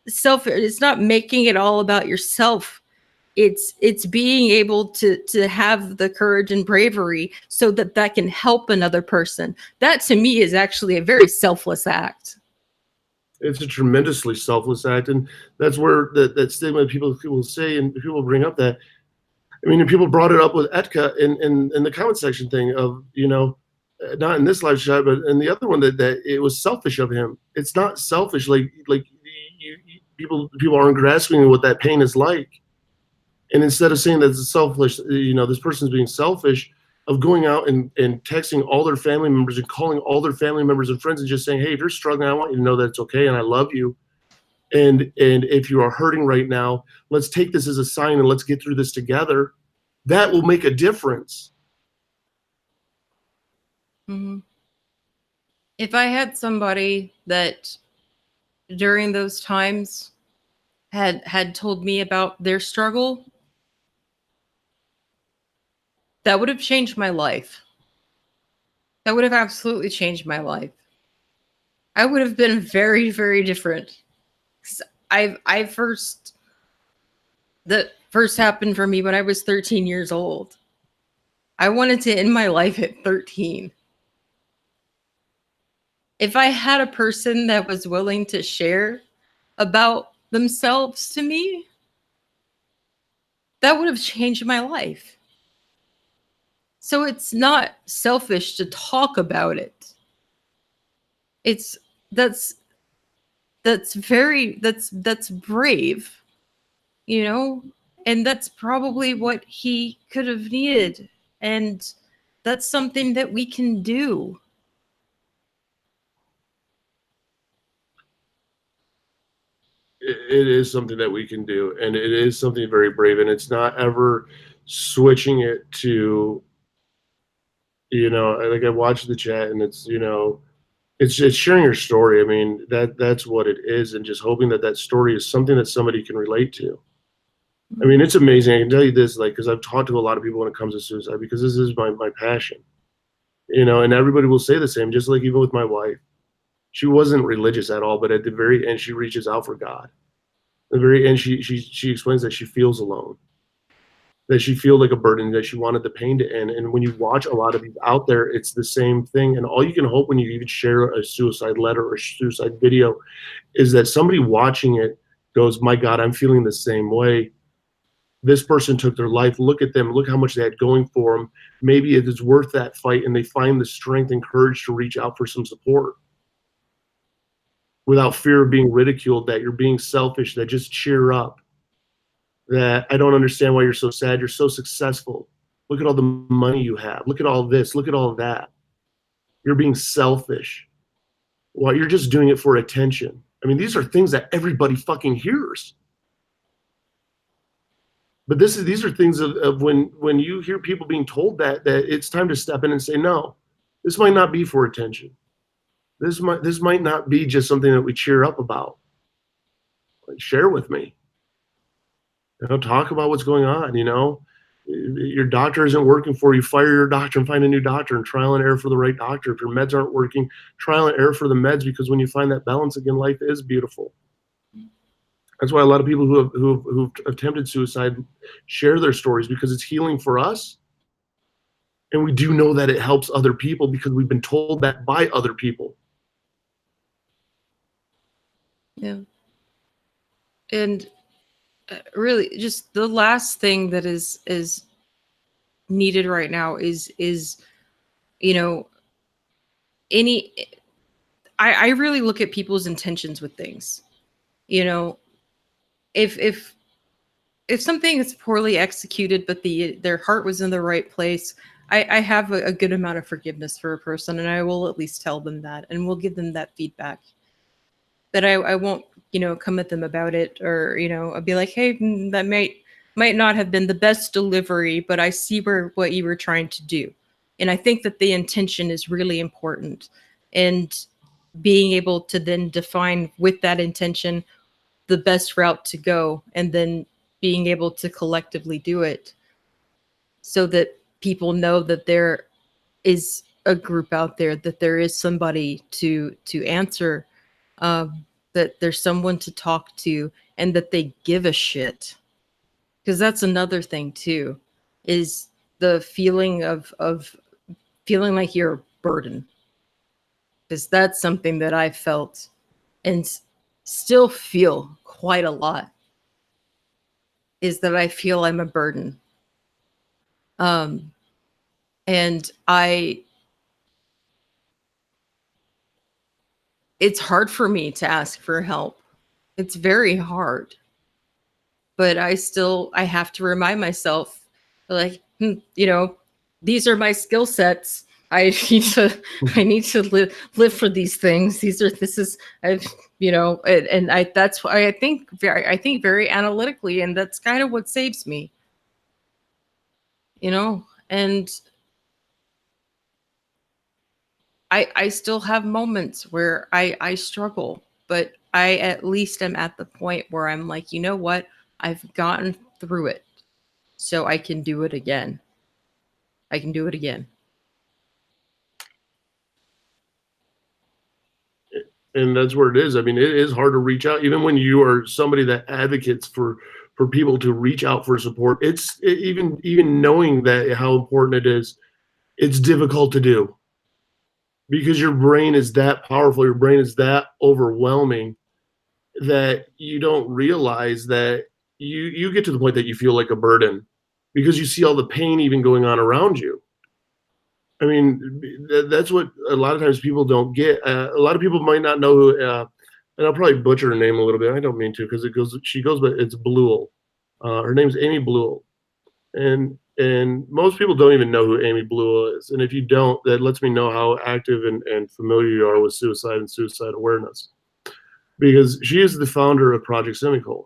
it's not making it all about yourself. It's being able to have the courage and bravery so that that can help another person. That to me is actually a very selfless act. It's a tremendously selfless act, and that's where that stigma people say, and people bring up that. I mean, and people brought it up with Etka in the comment section thing of, you know, not in this live chat, but in the other one, that it was selfish of him. It's not selfish. Like people aren't grasping what that pain is like, and instead of saying that it's selfish, you know, this person's being selfish, of going out and texting all their family members and calling all their family members and friends and just saying, hey, if you're struggling, I want you to know that it's okay and I love you. And if you are hurting right now, let's take this as a sign and let's get through this together. That will make a difference. Mm-hmm. If I had somebody that during those times had told me about their struggle, that would have changed my life. That would have absolutely changed my life. I would have been very, very different. That first happened for me when I was 13 years old. I wanted to end my life at 13. If I had a person that was willing to share about themselves to me, that would have changed my life. So it's not selfish to talk about it. It's that's brave, you know, and that's probably what he could have needed, and that's something that we can do. It is something that we can do, and it is something very brave, and it's not ever switching it to, you know, like I watched the chat, and it's, you know, it's sharing your story. I mean, that's what it is, and just hoping that that story is something that somebody can relate to. I mean, it's amazing. I can tell you this, like, because I've talked to a lot of people when it comes to suicide, because this is my passion, you know, and everybody will say the same, just like even with my wife. She wasn't religious at all, but at the very end, she reaches out for God. At the very end, she explains that she feels alone, that she feels like a burden, that she wanted the pain to end. And when you watch a lot of these out there, it's the same thing. And all you can hope when you even share a suicide letter or suicide video is that somebody watching it goes, my God, I'm feeling the same way. This person took their life. Look at them. Look how much they had going for them. Maybe it is worth that fight, and they find the strength and courage to reach out for some support without fear of being ridiculed, that you're being selfish, that just cheer up. that I don't understand why you're so sad. You're so successful. Look at all the money you have. Look at all this. Look at all that. You're being selfish. Well, you're just doing it for attention. I mean, these are things that everybody fucking hears. But these are things of when you hear people being told that it's time to step in and say, no, this might not be for attention. This might not be just something that we cheer up about. Like, share with me. Talk about what's going on. Your doctor isn't working for you. Fire your doctor and find a new doctor, and trial and error for the right doctor. If your meds aren't working, trial and error for the meds, because when you find that balance again, life is beautiful. That's why a lot of people who've attempted suicide share their stories, because it's healing for us. And we do know that it helps other people because we've been told that by other people. Yeah. And really, just the last thing that is needed right now is I really look at people's intentions with things. If something is poorly executed, but their heart was in the right place, I have a good amount of forgiveness for a person, and I will at least tell them that, and we'll give them that feedback. That I won't, come at them about it, or I'll be like, hey, that might not have been the best delivery, but I see what you were trying to do, and I think that the intention is really important, and being able to then define with that intention the best route to go, and then being able to collectively do it so that people know that there is a group out there, that there is somebody to answer, that there's someone to talk to, and that they give a shit. Because that's another thing too, is the feeling of feeling like you're a burden. Because that's something that I felt and still feel quite a lot, is that I feel I'm a burden. And it's hard for me to ask for help. It's very hard. But I have to remind myself, like, these are my skill sets. I need to live for these things. I've, and that's why I think very analytically, and that's kind of what saves me. And I still have moments where I struggle, but I at least am at the point where I'm like, you know what? I've gotten through it, so I can do it again. I can do it again. And that's where it is. I mean, it is hard to reach out, even when you are somebody that advocates for people to reach out for support. Even knowing that how important it is, it's difficult to do, because your brain is that powerful, your brain is that overwhelming, that you don't realize that you get to the point that you feel like a burden, because you see all the pain even going on around you. I mean, that's what a lot of times people don't get. A lot of people might not know who, and I'll probably butcher her name a little bit. I don't mean to, because she goes, but it's Bluel. Her name's Amy Bluel, and most people don't even know who Amy Bluel is. And if you don't, that lets me know how active and familiar you are with suicide and suicide awareness, because she is the founder of Project Semicolon.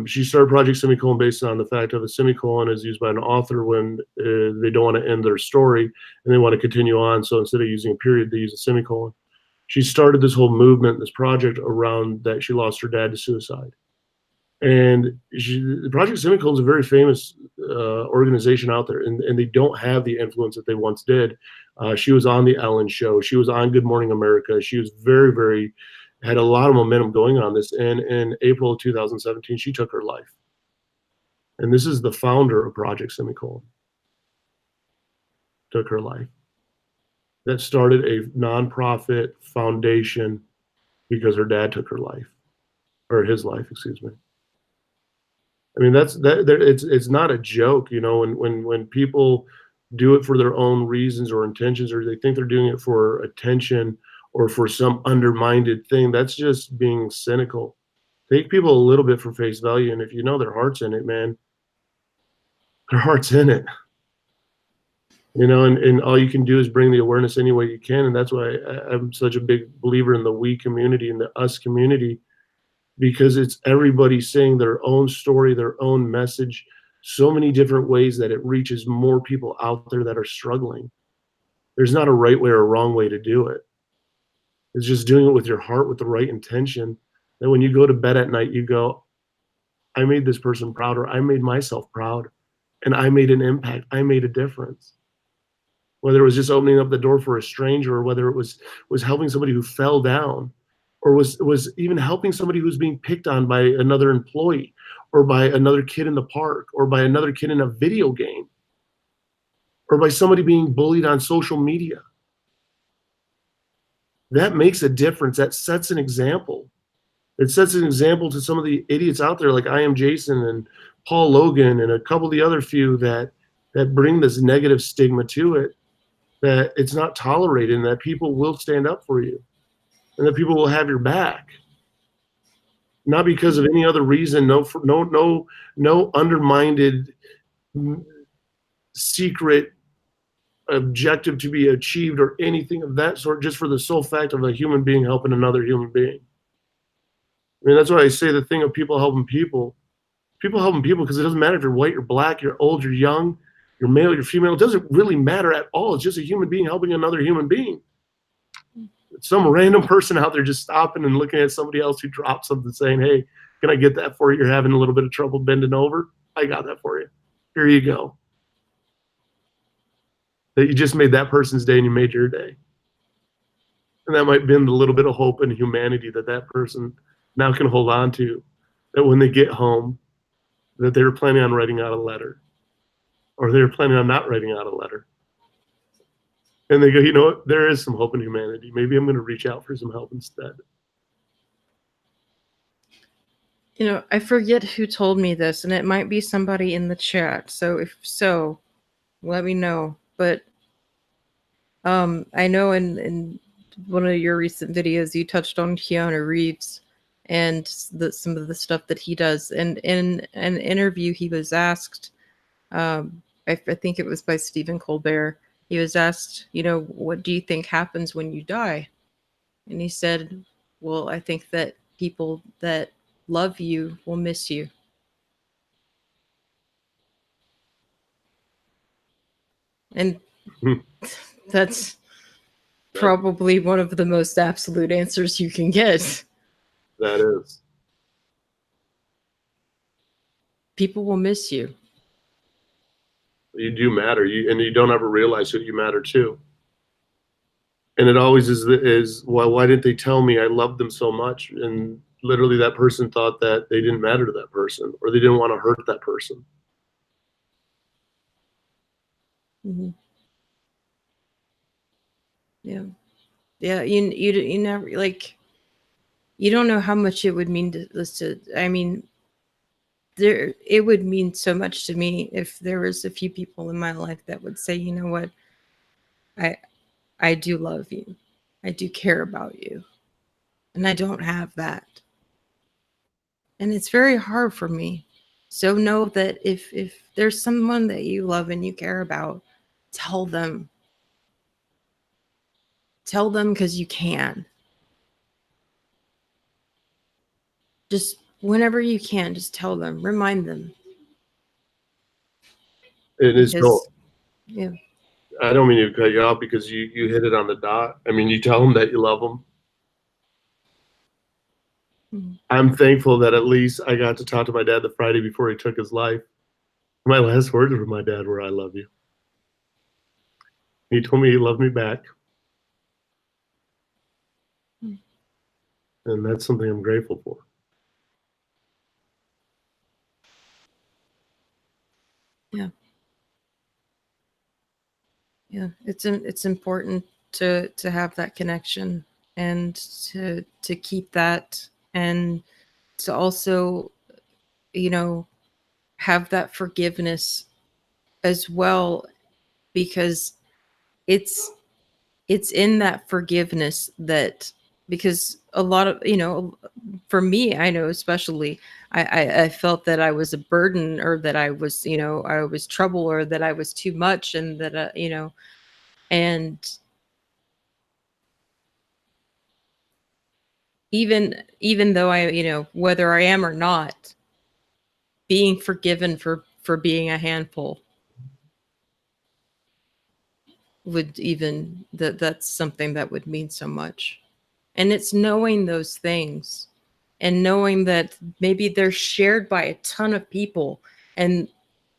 She started Project Semicolon based on the fact that a semicolon is used by an author when they don't want to end their story and they want to continue on. So instead of using a period, they use a semicolon. She started this whole movement, this project around that she lost her dad to suicide. And Project Semicolon is a very famous organization out there, and they don't have the influence that they once did. She was on the Ellen Show. She was on Good Morning America. She was very had a lot of momentum going on this. And in April of 2017, she took her life. And this is the founder of Project Semicolon. Took her life. That started a nonprofit foundation because her dad took her life, or his life, excuse me. I mean, it's not a joke, when people do it for their own reasons or intentions, or they think they're doing it for attention or for some undermined thing. That's just being cynical. take people a little bit for face value, and if you know their heart's in it, man, their heart's in it. You know, and all you can do is bring the awareness any way you can, and that's why I'm such a big believer in the we community and the us community, because it's everybody saying their own story, their own message, so many different ways that it reaches more people out there that are struggling. There's not a right way or a wrong way to do it. It's just doing it with your heart, with the right intention. That when you go to bed at night, you go, I made this person proud, or I made myself proud, and I made an impact. I made a difference. Whether it was just opening up the door for a stranger, or whether it was helping somebody who fell down, or was even helping somebody who's being picked on by another employee, or by another kid in the park, or by another kid in a video game, or by somebody being bullied on social media. That makes a difference. That sets an example. It sets an example to some of the idiots out there like I Am Jason and Paul Logan and a couple of the other few that bring this negative stigma to it, that it's not tolerated, and that people will stand up for you, and that people will have your back, not because of any other reason. No undermined secret objective to be achieved or anything of that sort, just for the sole fact of a human being helping another human being. I mean, that's why I say the thing of people helping people because it doesn't matter if you're white, you're black, you're old, you're young, you're male, you're female. It doesn't really matter at all. It's just a human being helping another human being. It's some random person out there just stopping and looking at somebody else who dropped something, saying, hey, can I get that for you? You're having a little bit of trouble bending over. I got that for you. Here you go. That you just made that person's day and you made your day. And that might bend a little bit of hope and humanity that that person now can hold on to, that when they get home, that they were planning on writing out a letter, or they were planning on not writing out a letter. And they go, you know what? There is some hope in humanity. Maybe I'm going to reach out for some help instead. You know, I forget who told me this, and it might be somebody in the chat. So if so, let me know. But I know in one of your recent videos, you touched on Keanu Reeves and some of the stuff that he does. And in an interview, he was asked, I think it was by Stephen Colbert, he was asked, you know, what do you think happens when you die? And he said, well, I think that people that love you will miss you. And that's probably one of the most absolute answers you can get. That is. People will miss you. You do matter, and you don't ever realize who you matter to. And it always is well, why didn't they tell me I loved them so much? And literally that person thought that they didn't matter to that person, or they didn't want to hurt that person. Mm-hmm. Yeah. Yeah, you never, like, you don't know how much it would mean to I mean, it would mean so much to me if there was a few people in my life that would say, you know what, I do love you, I do care about you, and I don't have that, and it's very hard for me. So know that if there's someone that you love and you care about, tell them because you can. Just whenever you can, just tell them, remind them. It is so. Yeah. I don't mean to cut you off, because you hit it on the dot. I mean, you tell them that you love them. Mm-hmm. I'm thankful that at least I got to talk to my dad the Friday before he took his life. My last words from my dad were, I love you. He told me he loved me back. Mm-hmm. And that's something I'm grateful for. Yeah. Yeah, it's important to have that connection, and to keep that, and to also, you know, have that forgiveness as well, because it's in that forgiveness that because a lot of, for me, I know especially, I felt that I was a burden, or that I was, I was trouble, or that I was too much, and that, and even though I, whether I am or not, being forgiven for being a handful would even that's something that would mean so much. And it's knowing those things, and knowing that maybe they're shared by a ton of people, and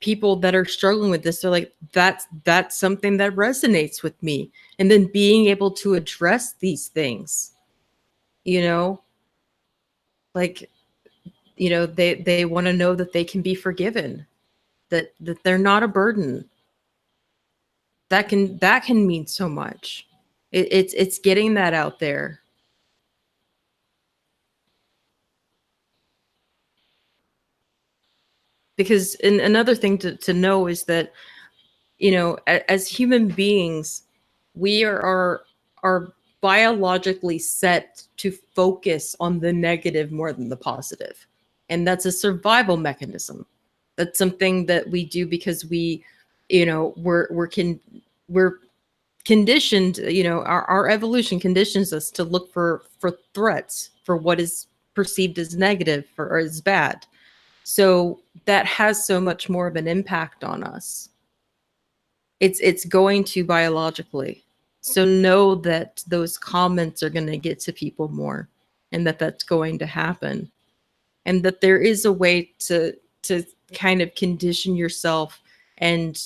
people that are struggling with this are like, that's something that resonates with me. And then being able to address these things, you know like, they want to know that they can be forgiven, that they're not a burden. That can mean so much. It's getting that out there. Because, and another thing to know is that, as human beings, we are biologically set to focus on the negative more than the positive. And that's a survival mechanism. That's something that we do because we, we're conditioned, our evolution conditions us to look for threats, for what is perceived as negative or as bad. So that has so much more of an impact on us. It's going to biologically. So know that those comments are going to get to people more, and that that's going to happen, and that there is a way to kind of condition yourself, and,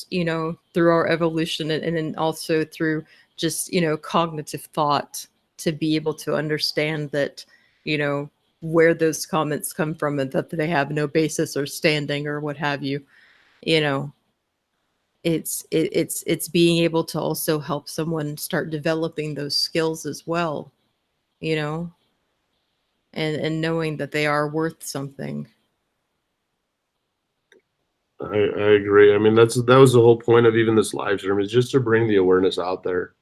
through our evolution, and then also through just, cognitive thought, to be able to understand that, where those comments come from, and that they have no basis or standing or what have you. you know it's being able to also help someone start developing those skills as well, you know and knowing that they are worth something. I agree. I mean, that was the whole point of even this live stream, is just to bring the awareness out there,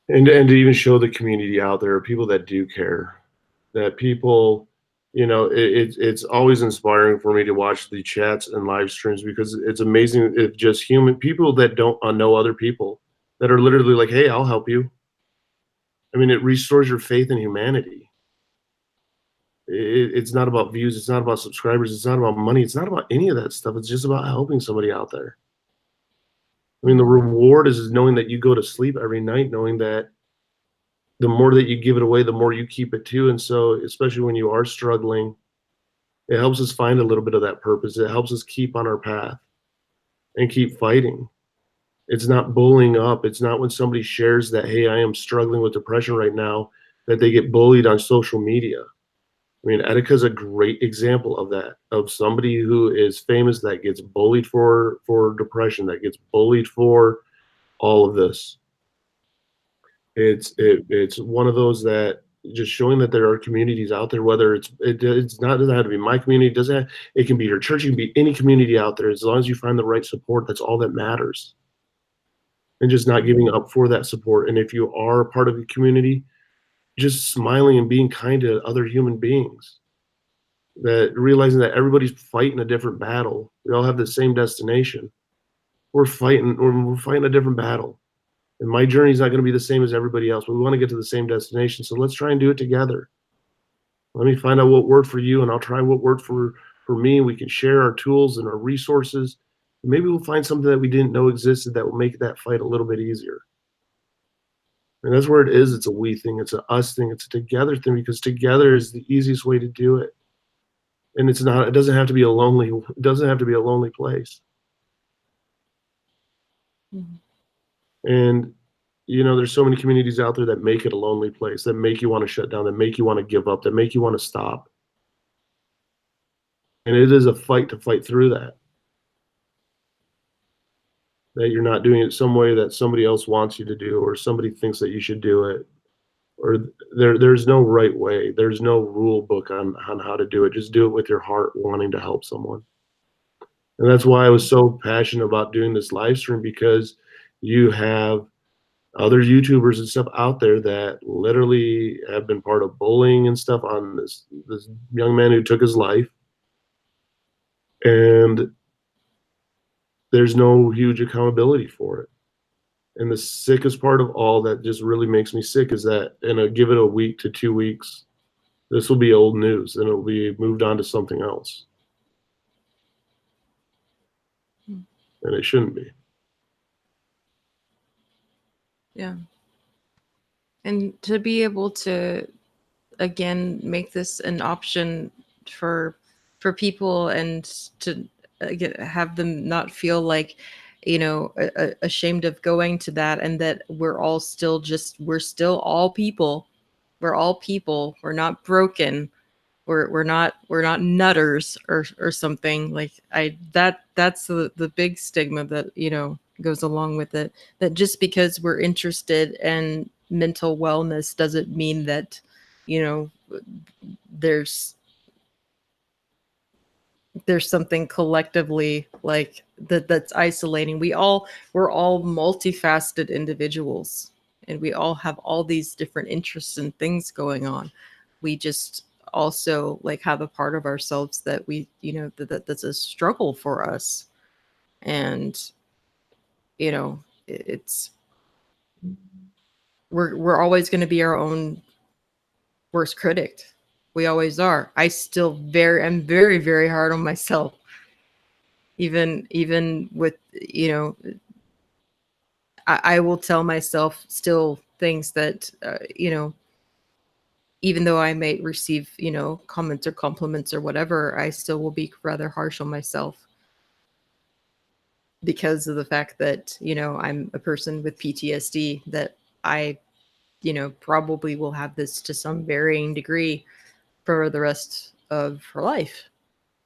and to even show the community out there, people that do care, that people, it's always inspiring for me to watch the chats and live streams, because it's amazing if just human people that don't know other people, that are literally like, hey, I'll help you. I mean, it restores your faith in humanity. It's not about views, it's not about subscribers, it's not about money, it's not about any of that stuff. It's just about helping somebody out there. I mean, the reward is knowing that you go to sleep every night knowing that the more that you give it away, the more you keep it too. And so, especially when you are struggling, it helps us find a little bit of that purpose. It helps us keep on our path and keep fighting. It's not bullying up. It's not when somebody shares that, hey, I am struggling with depression right now, that they get bullied on social media. I mean, Etika is a great example of that, of somebody who is famous that gets bullied for depression, that gets bullied for all of this. It's one of those that just showing that there are communities out there, whether it's not, doesn't have to be my community, doesn't have, it can be your church, it can be any community out there. As long as you find the right support, that's all that matters. And just not giving up for that support. And if you are a part of the community, just smiling and being kind to other human beings, that realizing that everybody's fighting a different battle. We all have the same destination. We're fighting a different battle. And my journey is not going to be the same as everybody else, but we want to get to the same destination. So let's try and do it together. Let me find out what worked for you, and I'll try what worked for me. We can share our tools and our resources. Maybe we'll find something that we didn't know existed that will make that fight a little bit easier. And that's where it is. It's a we thing. It's a us thing. It's a together thing, because together is the easiest way to do it. And it's not. It doesn't have to be a lonely. It doesn't have to be a lonely place. Mhm. And there's so many communities out there that make it a lonely place, that make you want to shut down, that make you want to give up, that make you want to stop. And it is a fight to fight through that. That you're not doing it some way that somebody else wants you to do, or somebody thinks that you should do it, or there's no right way. There's no rule book on how to do it. Just do it with your heart, wanting to help someone. And that's why I was so passionate about doing this live stream, because you have other YouTubers and stuff out there that literally have been part of bullying and stuff on this young man who took his life. And there's no huge accountability for it. And the sickest part of all that just really makes me sick is that give it a week to 2 weeks, this will be old news and it'll be moved on to something else. And it shouldn't be. Yeah. And to be able to, again, make this an option for people, and to have them not feel like, ashamed of going to that, and that we're all still we're still all people. We're all people. We're not broken. We're not nutters or something. Like, that's the big stigma that, goes along with it, that just because we're interested in mental wellness doesn't mean that, you know there's something collectively like that's isolating. We're all multifaceted individuals, and we all have all these different interests and things going on. We just also like have a part of ourselves that we, that's a struggle for us. And, it's we're always going to be our own worst critic. We always are. I'm very, very hard on myself. Even with, I will tell myself still things that, even though I may receive, comments or compliments or whatever, I still will be rather harsh on myself, because of the fact that, I'm a person with PTSD, that I, probably will have this to some varying degree for the rest of her life.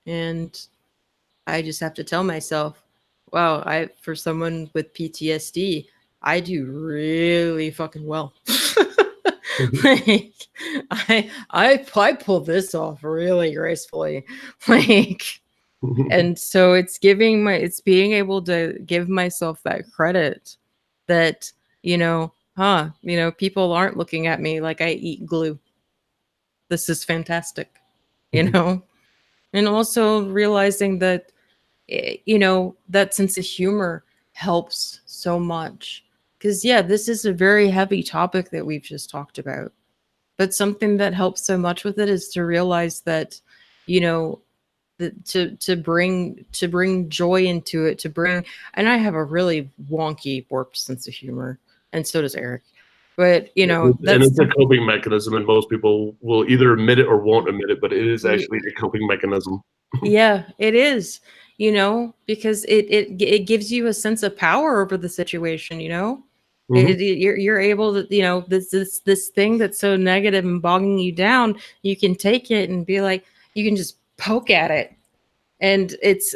And I just have to tell myself, wow, for someone with PTSD, I do really fucking well. Like, I pull this off really gracefully. Like, and so it's being able to give myself that credit that, people aren't looking at me like I eat glue. This is fantastic, you know? And also realizing that, that sense of humor helps so much. Because, yeah, this is a very heavy topic that we've just talked about. But something that helps so much with it is to realize that, you know, to bring joy into it, and I have a really wonky warped sense of humor, and so does Eric. But, And it's a coping mechanism, and most people will either admit it or won't admit it, but it is actually a coping mechanism. Yeah, it is, because it gives you a sense of power over the situation, you're able to, this thing that's so negative and bogging you down, you can take it and be like, you can just poke at it, and it's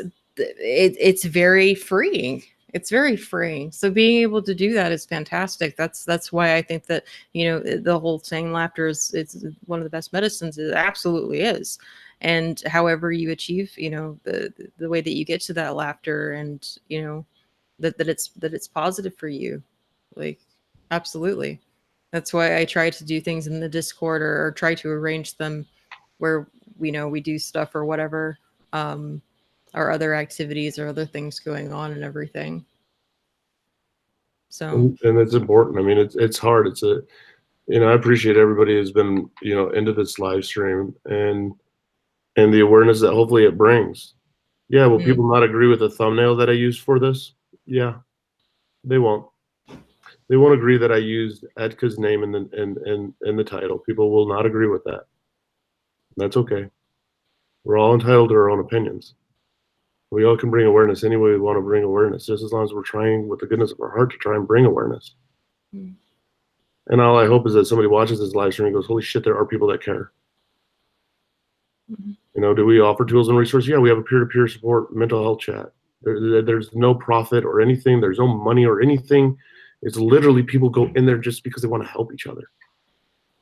very freeing. It's very freeing. So being able to do that is fantastic. That's why I think that, the whole saying laughter is it's one of the best medicines. It absolutely is. And however you achieve, the way that you get to that laughter, and, that it's positive for you, like, absolutely. That's why I try to do things in the Discord, or try to arrange them where we do stuff or whatever, or other activities or other things going on and everything. So, And it's important. I mean, it's hard. I appreciate everybody who's been, into this live stream, and the awareness that hopefully it brings. Yeah, will people not agree with the thumbnail that I used for this? Yeah, they won't. They won't agree that I used Etika's name in the title. People will not agree with that. That's okay. We're all entitled to our own opinions. We all can bring awareness any way we want to bring awareness, just as long as we're trying with the goodness of our heart to try and bring awareness. And all I hope is that somebody watches this live stream and goes, holy shit, there are people that care. Do we offer tools and resources? Yeah, we have a peer-to-peer support mental health chat. There's no profit or anything. There's no money or anything. It's literally people go in there just because they want to help each other.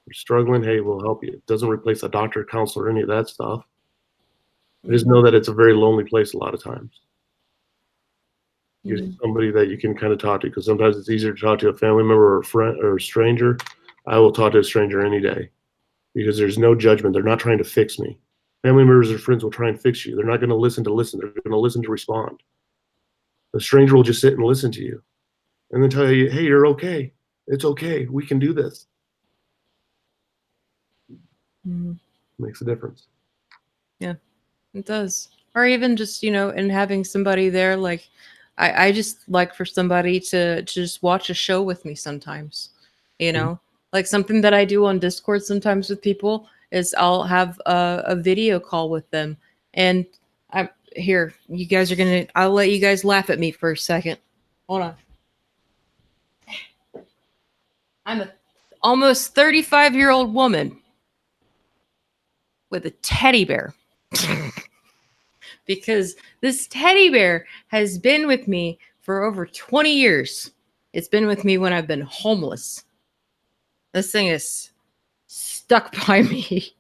You're struggling, hey, we'll help you. It doesn't replace a doctor, counselor, any of that stuff. I just know that it's a very lonely place a lot of times. You're somebody that you can kind of talk to, because sometimes it's easier to talk to a family member or a friend or a stranger. I will talk to a stranger any day because there's no judgment. They're not trying to fix me. Family members or friends will try and fix you. They're not going to listen to listen. They're going to listen to respond. The stranger will just sit and listen to you and then tell you, hey, you're okay. It's okay. We can do this. Makes a difference. Yeah, it does. Or even just, and having somebody there, like, I just like for somebody to just watch a show with me sometimes, like something that I do on Discord sometimes with people is I'll have a video call with them. And here, you guys are I'll let you guys laugh at me for a second. Hold on. I'm a almost 35-year-old woman with a teddy bear. Because this teddy bear has been with me for over 20 years. It's been with me when I've been homeless. This thing is stuck by me.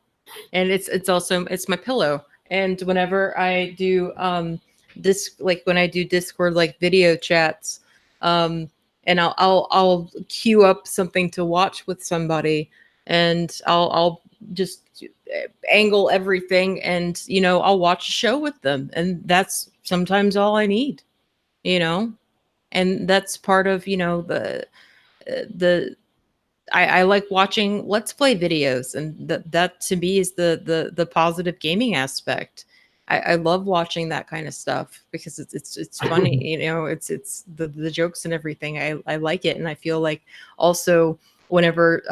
And it's my pillow. And whenever I do when I do Discord like video chats, and I'll queue up something to watch with somebody, and I'll just angle everything, and I'll watch a show with them, and that's sometimes all I need, and that's part of the I like watching Let's Play videos, and that to me is the positive gaming aspect. I love watching that kind of stuff because it's funny, it's the jokes and everything. I like it, and I feel like also whenever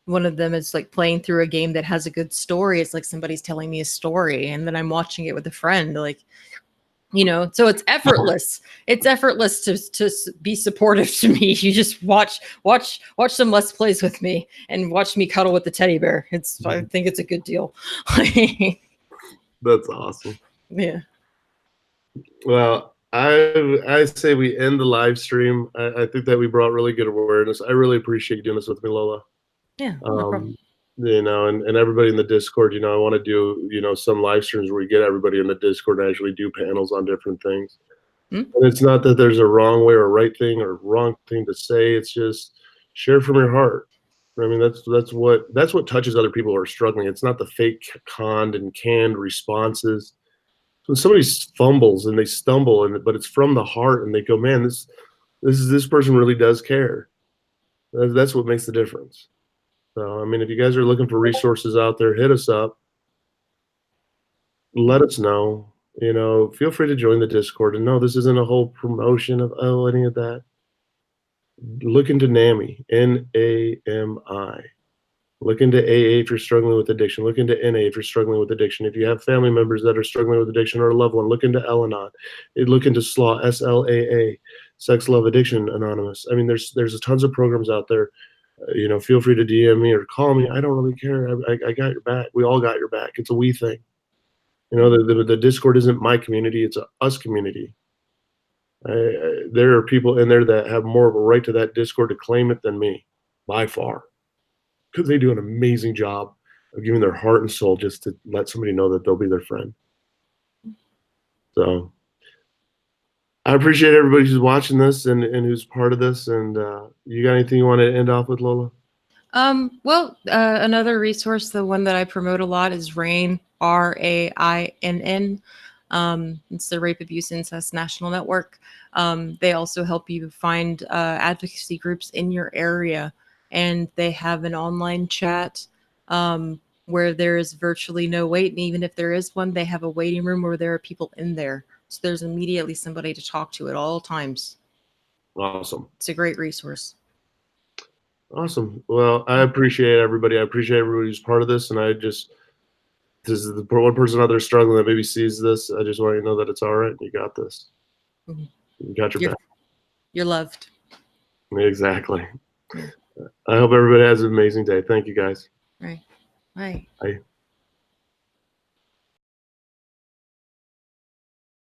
one of them is like playing through a game that has a good story, it's like somebody's telling me a story, and then I'm watching it with a friend, like. So it's effortless. It's effortless to be supportive to me. You just watch some Let's Plays with me and watch me cuddle with the teddy bear. I think it's a good deal. That's awesome. Yeah. Well, I say we end the live stream. I think that we brought really good awareness. I really appreciate you doing this with me, Lola. Yeah, no problem. And everybody in the Discord, I want to do, some live streams where we get everybody in the Discord and actually do panels on different things. And it's not that there's a wrong way or right thing or wrong thing to say. It's just share from your heart. I mean, that's what touches other people who are struggling. It's not the fake conned and canned responses. When somebody fumbles and they stumble, but it's from the heart, and they go, man, this person really does care. That's what makes the difference. So, I mean, if you guys are looking for resources out there, hit us up. Let us know. Feel free to join the Discord. And no, this isn't a whole promotion of any of that. Look into NAMI, N-A-M-I. Look into AA if you're struggling with addiction. Look into NA if you're struggling with addiction. If you have family members that are struggling with addiction or a loved one, look into Al-Anon. Look into SLAA, S-L-A-A, Sex, Love, Addiction Anonymous. I mean, there's tons of programs out there. Feel free to DM me or call me. I don't really care. I got your back. We all got your back. It's a we thing. The Discord isn't my community. It's a us community. There are people in there that have more of a right to that Discord to claim it than me, by far. Because they do an amazing job of giving their heart and soul just to let somebody know that they'll be their friend. So I appreciate everybody who's watching this and who's part of this. And you got anything you want to end off with, Lola? Well, another resource, the one that I promote a lot, is RAINN, RAINN. It's the Rape, Abuse, Incest National Network. They also help you find advocacy groups in your area, and they have an online chat where there is virtually no wait. And even if there is one, they have a waiting room where there are people in there. So there's immediately somebody to talk to at all times. Awesome. It's a great resource. Awesome. Well, I appreciate everybody. I appreciate everybody who's part of this. And this is the one person out there struggling that maybe sees this. I just want you to know that it's all right. You got this. You got your back. You're loved. Exactly. I hope everybody has an amazing day. Thank you, guys. Right. Bye. Bye.